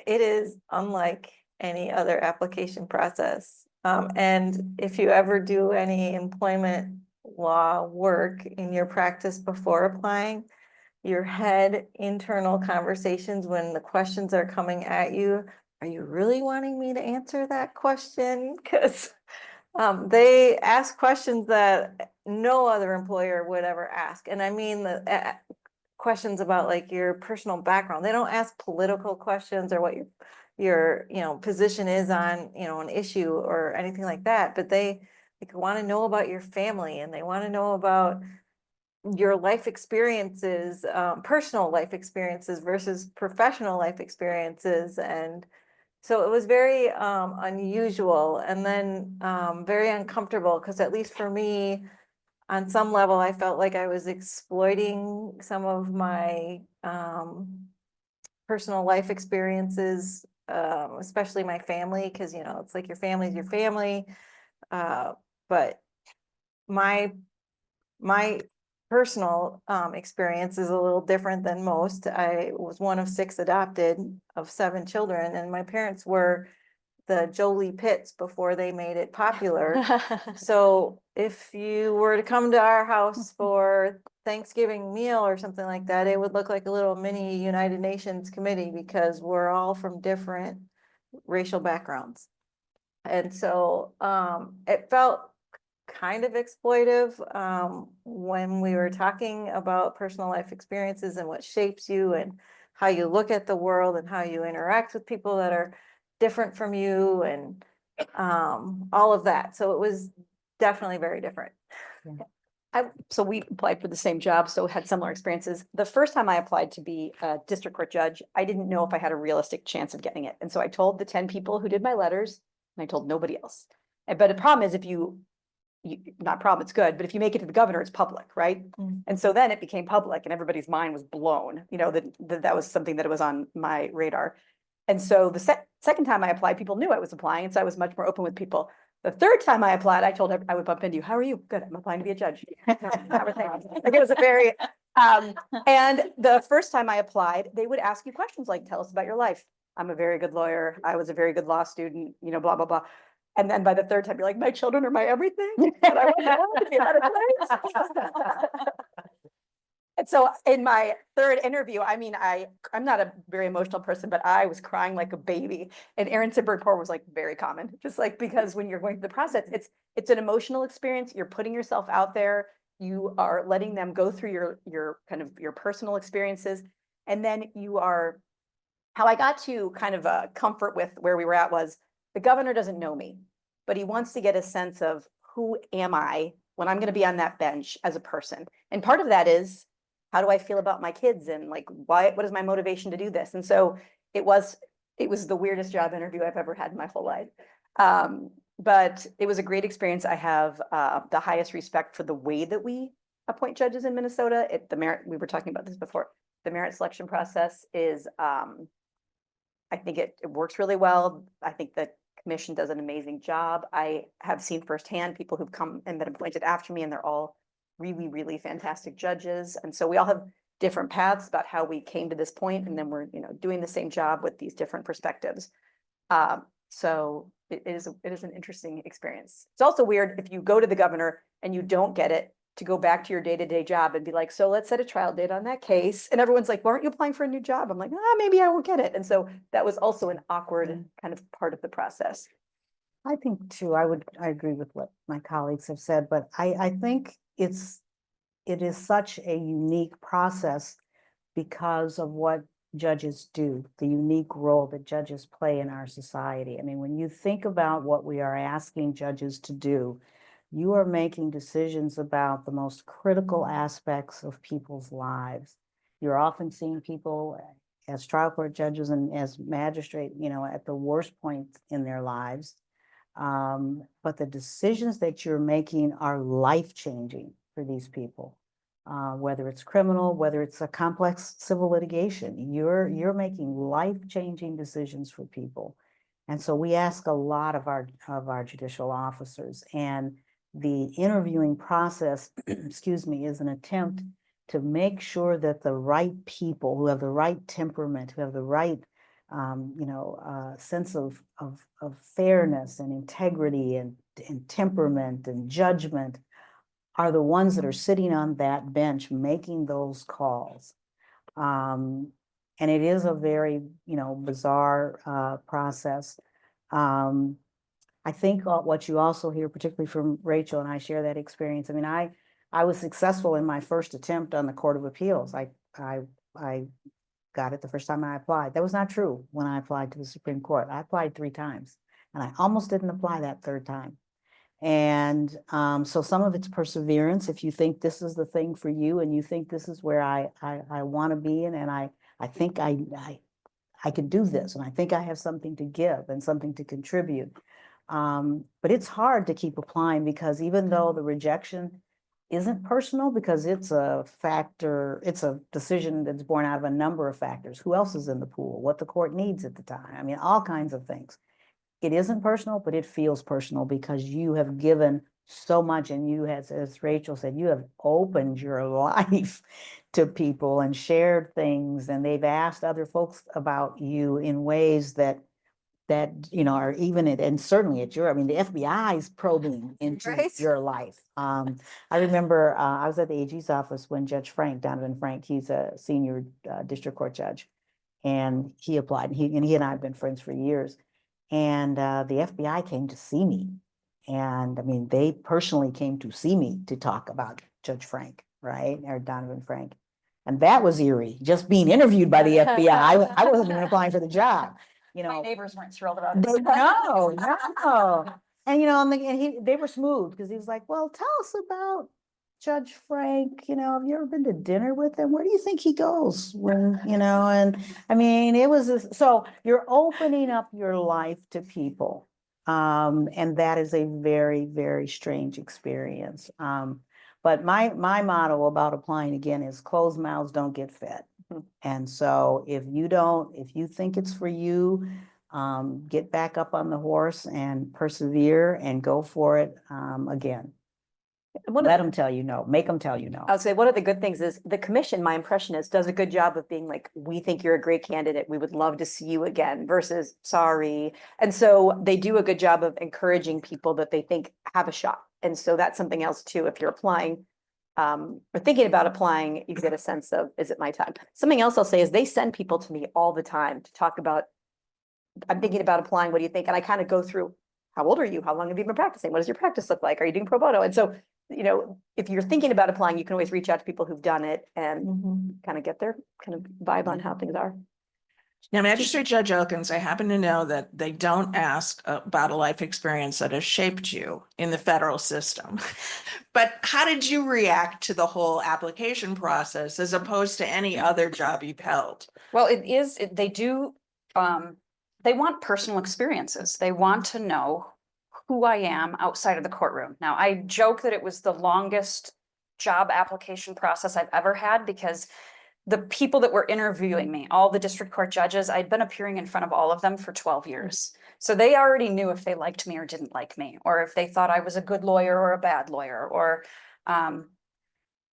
It is unlike any other application process. And if you ever do any employment law work in your practice before applying, your head internal conversations when the questions are coming at you, are you really wanting me to answer that question? Because they ask questions that no other employer would ever ask. And I mean the questions about like your personal background. They don't ask political questions or what your position is on an issue or anything like that, but they want to know about your family and they want to know about your life experiences, personal life experiences versus professional life experiences. And so it was very unusual and then very uncomfortable because at least for me, on some level, I felt like I was exploiting some of my personal life experiences, especially my family, because it's like your family's your family. But my personal experience is a little different than most. I was one of 6 adopted of 7 children, and my parents were the Jolie Pitts before they made it popular. So if you were to come to our house for Thanksgiving meal or something like that, it would look like a little mini United Nations committee because we're all from different racial backgrounds. And so it felt kind of exploitive when we were talking about personal life experiences and what shapes you and how you look at the world and how you interact with people that are different from you and all of that. So it was definitely very different. So we applied for the same job, so had similar experiences. The first time I applied to be a district court judge, I didn't know if I had a realistic chance of getting it. And so I told the 10 people who did my letters, and I told nobody else. But the problem is if not problem, it's good, but if you make it to the governor, it's public, right? And so then it became public and everybody's mind was blown, that was something that was on my radar. And so the second time I applied, people knew I was applying, and so I was much more open with people. The third time I applied, I told I would bump into you. How are you? Good. I'm applying to be a judge. Like it was a very, and the first time I applied, they would ask you questions like, tell us about your life. I'm a very good lawyer. I was a very good law student, blah, blah, blah. And then by the third time, you're like, my children are my everything. And I want to be out of place. And so in my third interview, I mean, I'm not a very emotional person, but I was crying like a baby. And Aaron Sibert was like very common, just like because when you're going through the process, it's an emotional experience. You're putting yourself out there. You are letting them go through your kind of your personal experiences. And then how I got to kind of a comfort with where we were at was the governor doesn't know me, but he wants to get a sense of who am I when I'm going to be on that bench as a person. And part of that is, how do I feel about my kids and like, what is my motivation to do this? And so it was the weirdest job interview I've ever had in my whole life. But it was a great experience. I have the highest respect for the way that we appoint judges in Minnesota. The merit, we were talking about this before, the merit selection process is, I think it works really well. I think the commission does an amazing job. I have seen firsthand people who've come and been appointed after me, and they're all really, really fantastic judges. And so we all have different paths about how we came to this point, and then we're, doing the same job with these different perspectives. So it is an interesting experience. It's also weird if you go to the governor and you don't get it, to go back to your day-to-day job and be like, so let's set a trial date on that case. And everyone's like, well, aren't you applying for a new job? I'm like, maybe I won't get it. And so that was also an awkward kind of part of the process. I think too, I agree with what my colleagues have said, but I think it is such a unique process because of what judges do, the unique role that judges play in our society. I mean, when you think about what we are asking judges to do, you are making decisions about the most critical aspects of people's lives. You're often seeing people as trial court judges and as magistrate, at the worst point in their lives. But the decisions that you're making are life-changing for these people. Whether it's criminal, whether it's a complex civil litigation, you're making life-changing decisions for people. And so we ask a lot of our judicial officers, and the interviewing process, excuse me, is an attempt to make sure that the right people who have the right temperament, who have the right sense of fairness and integrity and temperament and judgment are the ones that are sitting on that bench making those calls. And it is a very, bizarre process. I think what you also hear, particularly from Rachel, and I share that experience. I mean, I was successful in my first attempt on the Court of Appeals. I got it the first time I applied. That was not true when I applied to the Supreme Court. I applied 3 times, and I almost didn't apply that 3rd time. And so some of it's perseverance. If you think this is the thing for you, and you think this is where I want to be in, and I think I can do this, and I think I have something to give and something to contribute. But it's hard to keep applying, because even though the rejection isn't personal, because it's a factor, it's a decision that's born out of a number of factors. Who else is in the pool? What the court needs at the time. I mean, all kinds of things. It isn't personal, but it feels personal because you have given so much, and you, as Rachel said, you have opened your life to people and shared things, and they've asked other folks about you in ways that are even and certainly at the FBI is probing into Right. your life. I remember I was at the AG's office when Judge Donovan Frank, he's a senior district court judge, and he applied, and he and I have been friends for years. And the FBI came to see me. And I mean, they personally came to see me to talk about Judge Frank, right? Or Donovan Frank. And that was eerie, just being interviewed by the FBI. I wasn't even applying for the job. My neighbors weren't thrilled about it. No. And they were smooth, because he was like, well, tell us about Judge Frank. Have you ever been to dinner with him? Where do you think he goes when, and I mean, it was, so you're opening up your life to people. And that is a very, very strange experience. But my motto about applying again is closed mouths don't get fed. And so if you think it's for you, get back up on the horse and persevere and go for it again. Let them tell you no, make them tell you no. I'll say one of the good things is the commission, my impression is, does a good job of being like, we think you're a great candidate. We would love to see you again versus sorry. And so they do a good job of encouraging people that they think have a shot. And so that's something else too. If you're applying or thinking about applying, you get a sense of, is it my time? Something else I'll say is they send people to me all the time to talk about, I'm thinking about applying. What do you think? And I kind of go through, how old are you? How long have you been practicing? What does your practice look like? Are you doing pro bono? And so, if you're thinking about applying, you can always reach out to people who've done it and kind of get their kind of vibe on how things are. Now, Magistrate Judge Elkins, I happen to know that they don't ask about a life experience that has shaped you in the federal system. But how did you react to the whole application process as opposed to any other job you've held? Well, they do, they want personal experiences. They want to know who I am outside of the courtroom. Now, I joke that it was the longest job application process I've ever had because the people that were interviewing me, all the district court judges, I'd been appearing in front of all of them for 12 years. So they already knew if they liked me or didn't like me, or if they thought I was a good lawyer or a bad lawyer, or, and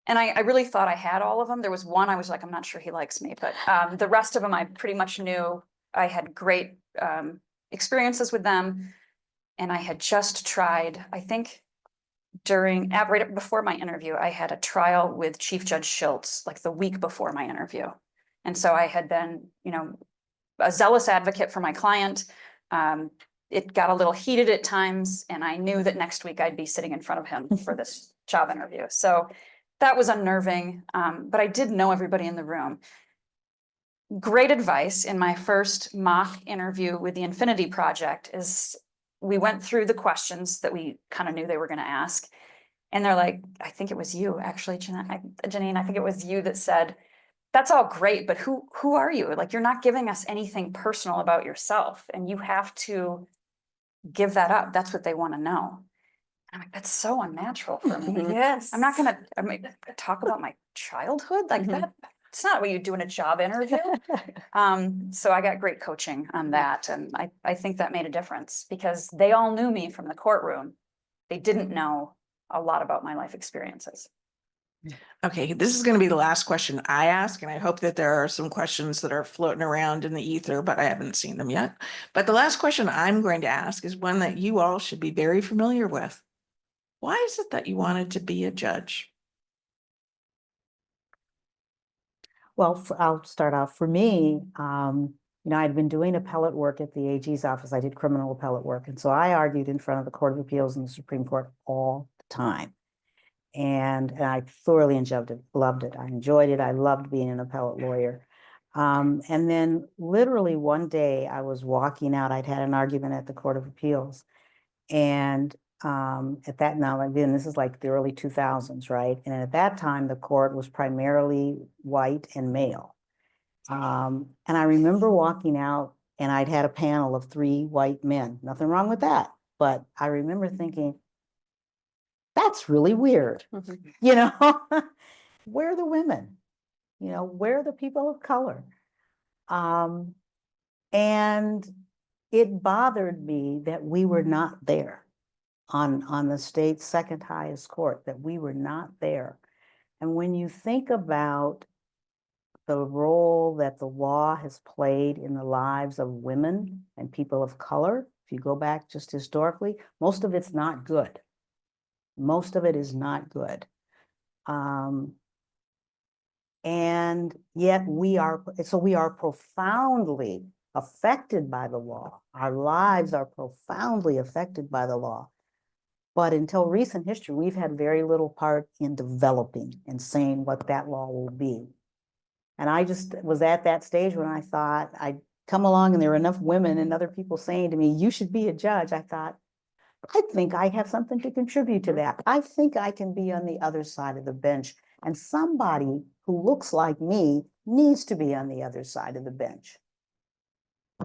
I really thought I had all of them. There was one I was like, I'm not sure he likes me, but the rest of them I pretty much knew. I had great experiences with them. And I had just tried, I think right before my interview, I had a trial with Chief Judge Schultz, like the week before my interview. And so I had been, a zealous advocate for my client. It got a little heated at times, and I knew that next week I'd be sitting in front of him for this job interview. So that was unnerving, but I did know everybody in the room. Great advice in my first mock interview with the Infinity Project is we went through the questions that we kind of knew they were going to ask. And they're like, I think it was you, actually, Janine, I think it was you that said, that's all great, but who are you? Like, you're not giving us anything personal about yourself, and you have to give that up. That's what they want to know. I'm like, that's so unnatural for me. Yes. I'm not going to talk about my childhood like that. It's not what you do in a job interview. So I got great coaching on that. And I think that made a difference because they all knew me from the courtroom. They didn't know a lot about my life experiences. Okay, this is going to be the last question I ask, and I hope that there are some questions that are floating around in the ether, but I haven't seen them yet. But the last question I'm going to ask is one that you all should be very familiar with. Why is it that you wanted to be a judge? Well, I'll start off. For me, I'd been doing appellate work at the AG's office. I did criminal appellate work. And so I argued in front of the Court of Appeals and the Supreme Court all the time. And I thoroughly loved it. I enjoyed it. I loved being an appellate lawyer. And then literally one day I was walking out. I'd had an argument at the Court of Appeals. And at that now, again, this is like the early 2000s, right? And at that time, the court was primarily white and male. And I remember walking out, and I'd had a panel of 3 white men. Nothing wrong with that. But I remember thinking, that's really weird. Where are the women? Where are the people of color? And it bothered me that we were not there on the state's second highest court, that we were not there. And when you think about the role that the law has played in the lives of women and people of color, if you go back just historically, most of it's not good. Most of it is not good. And yet we are profoundly affected by the law. Our lives are profoundly affected by the law. But until recent history, we've had very little part in developing and saying what that law will be. And I just was at that stage when I thought I'd come along and there were enough women and other people saying to me, you should be a judge. I thought, I think I have something to contribute to that. I think I can be on the other side of the bench. And somebody who looks like me needs to be on the other side of the bench.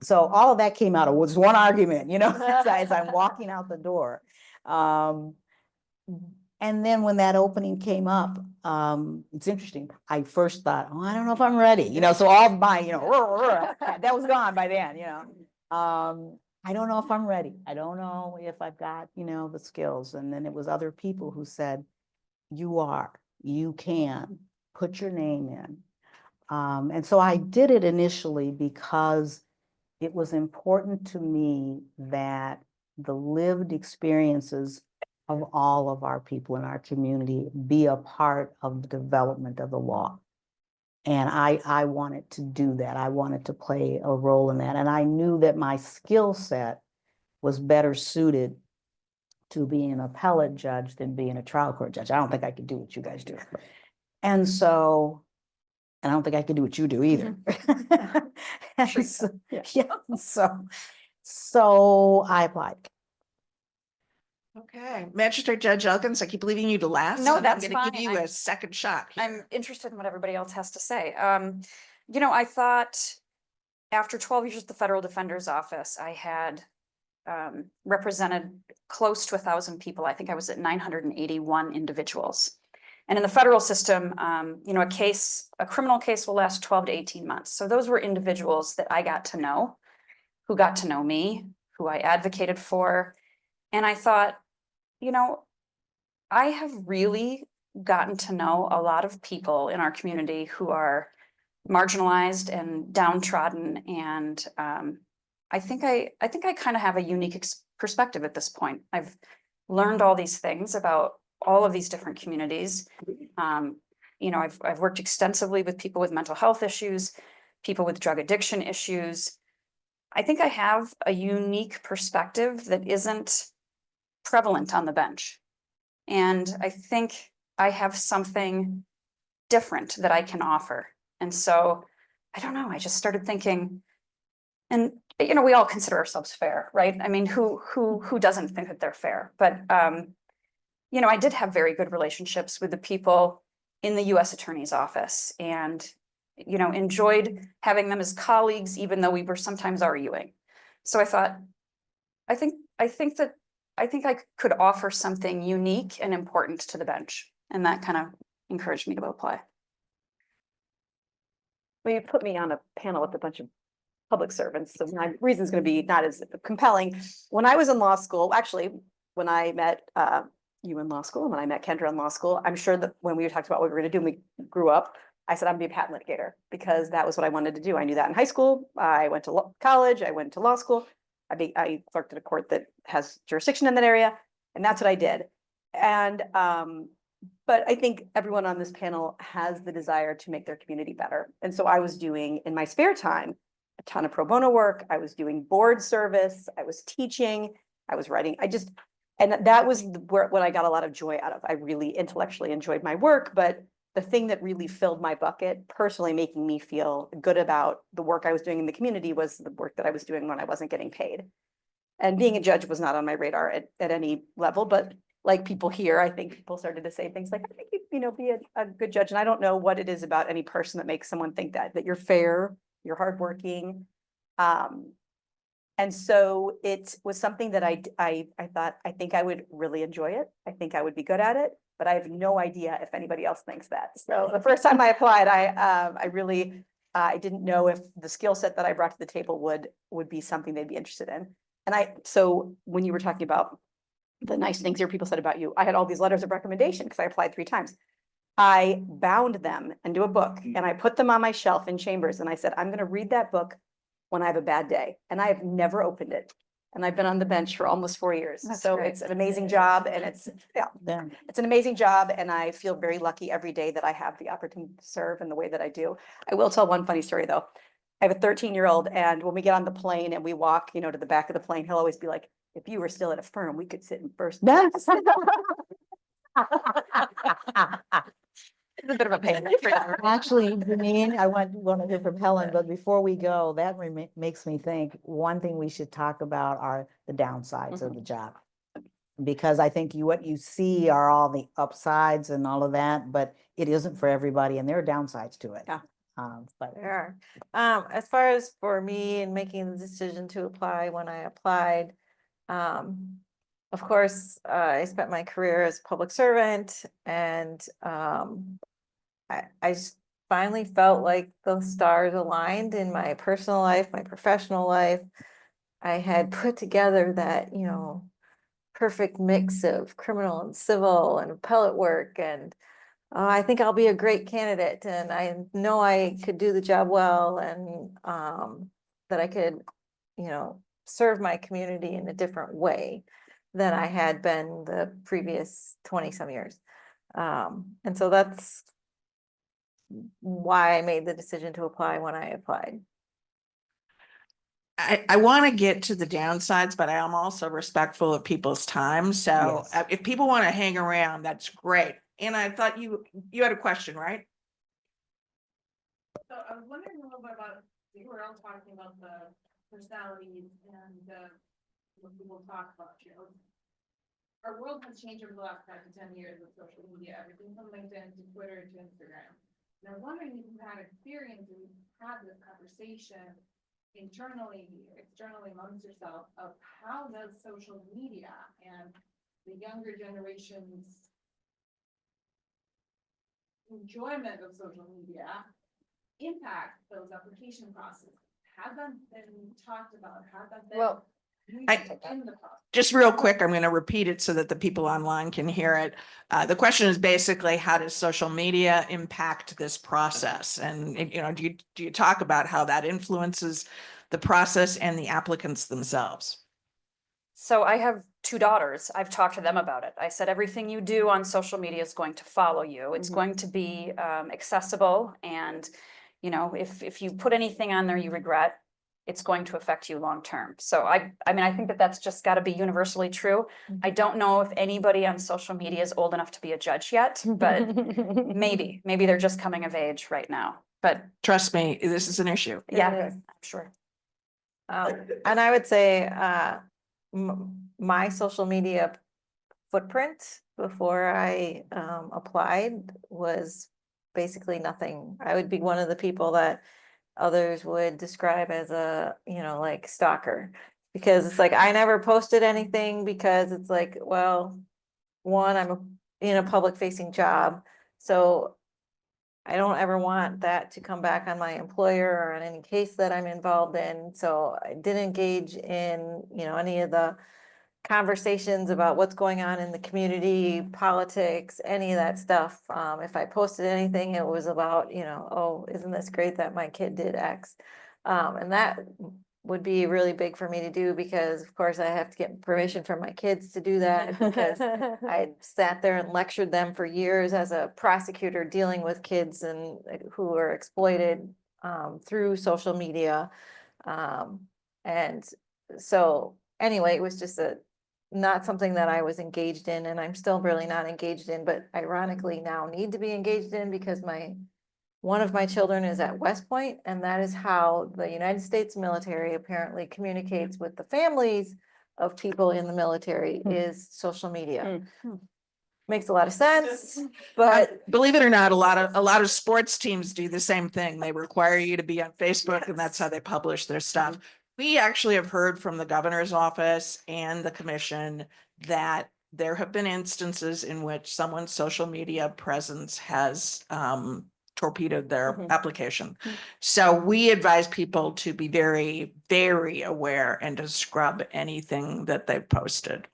So all of that came out of one argument, as I'm walking out the door. And then when that opening came up, it's interesting. I first thought, I don't know if I'm ready, so all my, that was gone by then, I don't know if I'm ready. I don't know if I've got, the skills. And then it was other people who said, you can put your name in. And so I did it initially because it was important to me that the lived experiences of all of our people in our community be a part of the development of the law. And I wanted to do that. I wanted to play a role in that. And I knew that my skill set was better suited to being an appellate judge than being a trial court judge. I don't think I could do what you guys do. And so And I don't think I could do what you do either. And Sure you so- can. Yeah, so I applied. Okay, Magistrate Judge Elkins, I keep leaving you to last. No, and that's I'm gonna give fine. you I'm- a second shot. here. I'm interested in what everybody else has to say. You know, I thought after 12 years at the Federal Defender's Office, I had represented close to 1,000 people. I think I was at 981 individuals. And in the federal system, you know, a criminal case will last 12 to 18 months. So those were individuals that I got to know, who got to know me, who I advocated for. And I thought, you know, I have really gotten to know a lot of people in our community who are marginalized and downtrodden. And I think I kind of have a unique perspective at this point. I've learned all these things about all of these different communities. You know, I've worked extensively with people with mental health issues, people with drug addiction issues. I think I have a unique perspective that isn't prevalent on the bench. And I think I have something different that I can offer. And so, I don't know, I just started thinking, and you know, we all consider ourselves fair, right? I mean, who doesn't think that they're fair? But you know, I did have very good relationships with the people in the US Attorney's Office and, you know, enjoyed having them as colleagues, even though we were sometimes arguing. So I thought, I think I could offer something unique and important to the bench. And that kind of encouraged me to apply. Well, you put me on a panel with a bunch of public servants, so my reason's gonna be not as compelling. When I was in law school, actually, when I met you in law school, and when I met Kendra in law school, I'm sure that when we talked about what we were gonna do when we grew up, I said, I'm gonna be a patent litigator, because that was what I wanted to do. I knew that in high school. I went to college, I went to law school. I clerked at a court that has jurisdiction in that area, and that's what I did. And but I think everyone on this panel has the desire to make their community better. And so I was doing, in my spare time, a ton of pro bono work. I was doing board service, I was teaching, I was writing. And that was what I got a lot of joy out of. I really intellectually enjoyed my work, but the thing that really filled my bucket, personally making me feel good about the work I was doing in the community, was the work that I was doing when I wasn't getting paid. And being a judge was not on my radar at any level, but like people here, I think people started to say things like, I think you know, be a good judge. And I don't know what it is about any person that makes someone think that you're fair, you're hardworking. And so it was something that I thought, I think I would really enjoy it. I think I would be good at it, but I have no idea if anybody else thinks that. So the first time I applied, I really, I didn't know if the skill set that I brought to the table would be something they'd be interested in. And so when you were talking about the nice things your people said about you, I had all these letters of recommendation because I applied 3 times. I bound them into a book and I put them on my shelf in chambers. And I said, I'm going to read that book when I have a bad day. And I have never opened it. And I've been on the bench for almost 4 years. That's So great. it's an amazing job, and it's an amazing job. And I feel very lucky every day that I have the opportunity to serve in the way that I do. I will tell one funny story though. I have a 13-year-old, and when we get on the plane and we walk, you know, to the back of the plane, he'll always be like, if you were still at a firm, we could sit in first. That's It's a bit of a pain. actually, Janine, I want to hear from Helen, but before we go, that makes me think, one thing we should talk about are the downsides of the job. Because I think what you see are all the upsides and all of that, but it isn't for everybody, and there are downsides to it. Yeah. But There are. As far as for me and making the decision to apply when I applied, of course, I spent my career as a public servant, and I just finally felt like the stars aligned in my personal life, my professional life. I had put together that, you know, perfect mix of criminal and civil and appellate work, and I think I'll be a great candidate, and I know I could do the job well, and that I could, you know, serve my community in a different way than I had been the previous 20-some years. And so that's why I made the decision to apply when I applied. I want to get to the downsides, but I am also respectful of people's time. So Yes. if people want to hang around, that's great. And I thought you had a question, right? was wondering a little bit about, we were all talking about the personalities and what people talk about, you know. Our world has changed over the last 5 to 10 years with social media, everything from LinkedIn to Twitter to Instagram. And I was wondering if you had experience and had this conversation internally, externally amongst yourself of how does social media and the younger generation's enjoyment of social media impact those application processes? Has that been talked about? Has that been? Well, used in the process? Just real quick, I'm going to repeat it so that the people online can hear it. The question is basically, how does social media impact this process? And, you know, do you talk about how that influences the process and the applicants themselves? So I have 2 daughters. I've talked to them about it. I said, everything you do on social media is going to follow you. It's going to be accessible. And, you know, if you put anything on there you regret, it's going to affect you long term. So I mean, I think that that's just got to be universally true. I don't know if anybody on social media is old enough to be a judge yet, but maybe they're just coming of age right now. But Trust me, this is an issue. yeah, is. I'm sure. And I would say, my social media footprint before I applied was basically nothing. I would be one of the people that others would describe as a, you know, like stalker. Because it's like, I never posted anything because it's like, well, one, I'm in a public facing job. So I don't ever want that to come back on my employer or on any case that I'm involved in. So I didn't engage in, you know, any of the conversations about what's going on in the community, politics, any of that stuff. If I posted anything, it was about, you know, oh, isn't this great that my kid did X? And that would be really big for me to do because of course I have to get permission from my kids to do that because I sat there and lectured them for years as a prosecutor dealing with kids and who are exploited through social media. And so anyway, it was just not something that I was engaged in, and I'm still really not engaged in, but ironically now need to be engaged in because one of my children is at West Point, and that is how the United States military apparently communicates with the families of people in the military is social media. Makes a lot of sense, but Believe it or not, a lot of sports teams do the same thing. They require you to be on Facebook, and that's how they publish their stuff. We actually have heard from the governor's office and the commission that there have been instances in which someone's social media presence has torpedoed their application. So we advise people to be very, very aware and to scrub anything that they've posted.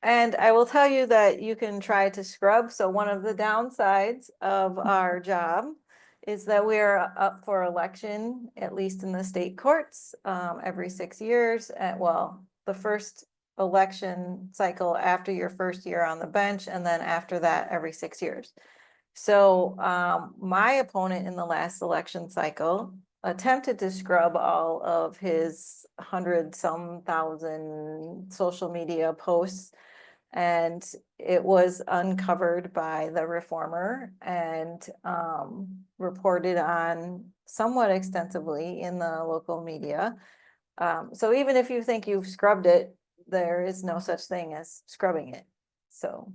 and I will tell you that you can try to scrub. So one of the downsides of our job is that we are up for election, at least in the state courts, every 6 years. Well, the first election cycle after your first year on the bench, and then after that, every 6 years. So my opponent in the last election cycle attempted to scrub all of his 100-some thousand social media posts, and it was uncovered by the reformer and reported on somewhat extensively in the local media. So even if you think you've scrubbed it, there is no such thing as scrubbing it. So.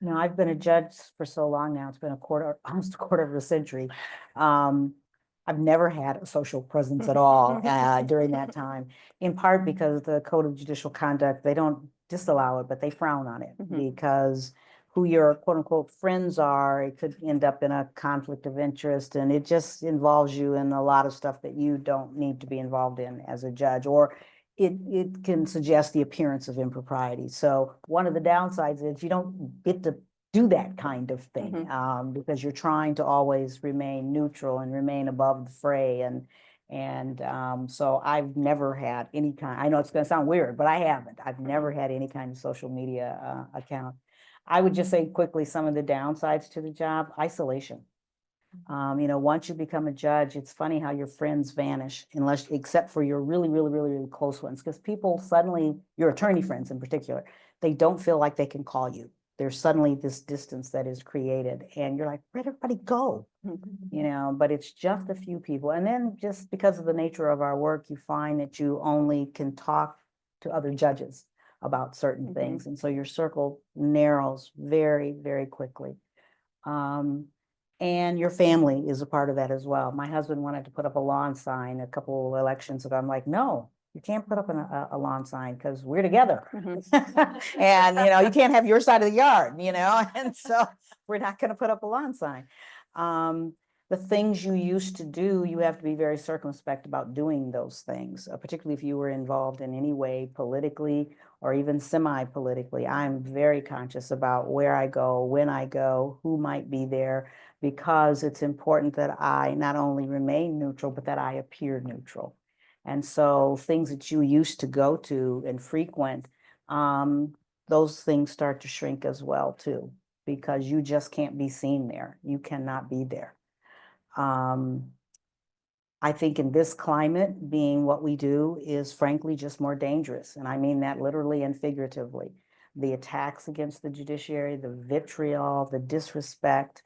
No, I've been a judge for so long now. It's been almost a quarter of a century. I've never had a social presence at all during that time, in part because the Code of Judicial Conduct, they don't disallow it, but they frown on it because who your quote unquote friends are, it could end up in a conflict of interest, and it just involves you in a lot of stuff that you don't need to be involved in as a judge, or it can suggest the appearance of impropriety. So one of the downsides is you don't get to do that kind of thing because you're trying to always remain neutral and remain above the fray. And so I've never had any kind, I know it's going to sound weird, but I haven't. I've never had any kind of social media account. I would just say quickly some of the downsides to the job: isolation. You know, once you become a judge, it's funny how your friends vanish except for your really, really, really, really close ones. Because people suddenly, your attorney friends in particular, they don't feel like they can call you. there's suddenly this distance that is created and you're like, where'd everybody go? You know, but it's just a few people. And then just because of the nature of our work, you find that you only can talk to other judges about certain things. And so your circle narrows very, very quickly. And your family is a part of that as well. My husband wanted to put up a lawn sign a couple elections ago. I'm like, no, you can't put up a lawn sign because we're together. And, you know, you can't have your side of the yard, you know, and so we're not going to put up a lawn sign. The things you used to do, you have to be very circumspect about doing those things, particularly if you were involved in any way politically or even semi-politically. I'm very conscious about where I go, when I go, who might be there, because it's important that I not only remain neutral, but that I appear neutral. And so things that you used to go to and frequent, those things start to shrink as well too, because you just can't be seen there. You cannot be there. I think in this climate, being what we do is frankly just more dangerous. And I mean that literally and figuratively. The attacks against the judiciary, the vitriol, the disrespect,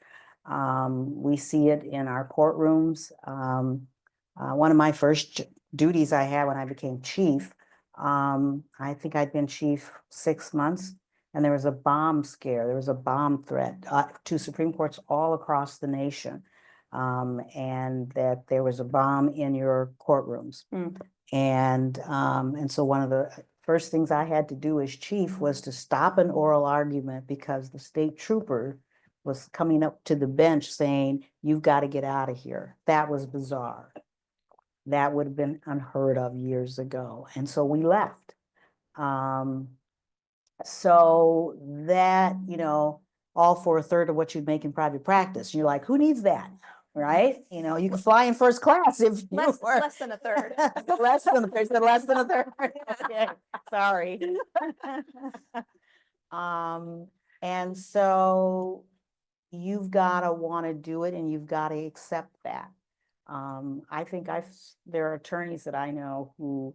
we see it in our courtrooms. One of my first duties I had when I became chief, I think I'd been chief 6 months, and there was a bomb scare. There was a bomb threat to Supreme Courts all across the nation. And that there was a bomb in your courtrooms. And so one of the first things I had to do as chief was to stop an oral argument because the state trooper was coming up to the bench saying, you've got to get out of here. That was bizarre. That would have been unheard of years ago. And so we left. So that, you know, all for a third of what you'd make in private practice. You're like, who needs that? Right? You know, you can fly in first class if you were Less than a third. less than a third, less than a third. Okay, sorry. And so you've got to want to do it and you've got to accept that. I think there are attorneys that I know who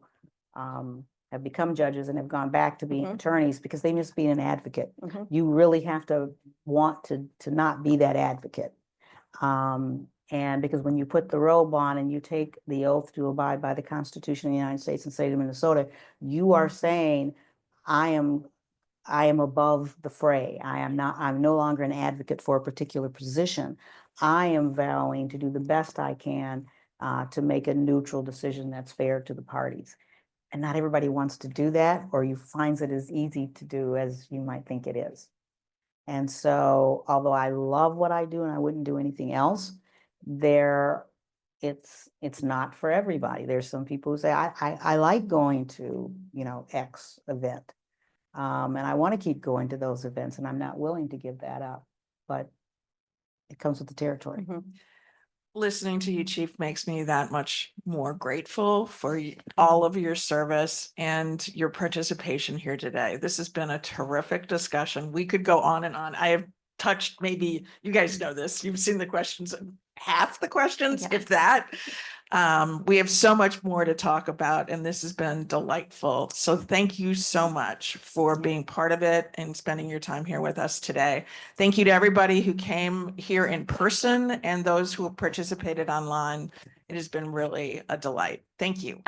have become judges and have gone back to being attorneys because they miss being an advocate. You really have to want to not be that advocate. And because when you put the robe on and you take the oath to abide by the Constitution of the United States and state of Minnesota, you are saying, I am above the fray. I'm no longer an advocate for a particular position. I am vowing to do the best I can to make a neutral decision that's fair to the parties. And not everybody wants to do that, or you finds it as easy to do as you might think it is. And so, although I love what I do and I wouldn't do anything else, it's not for everybody. There's some people who say, I like going to, you know, X event. And I want to keep going to those events and I'm not willing to give that up, but it comes with the territory. Listening to you, Chief, makes me that much more grateful for all of your service and your participation here today. This has been a terrific discussion. We could go on and on. I have touched, maybe you guys know this, you've seen the questions, half the questions, if that. We have so much more to talk about, and this has been delightful. So thank you so much for being part of it and spending your time here with us today. Thank you to everybody who came here in person and those who have participated online. It has been really a delight. Thank you.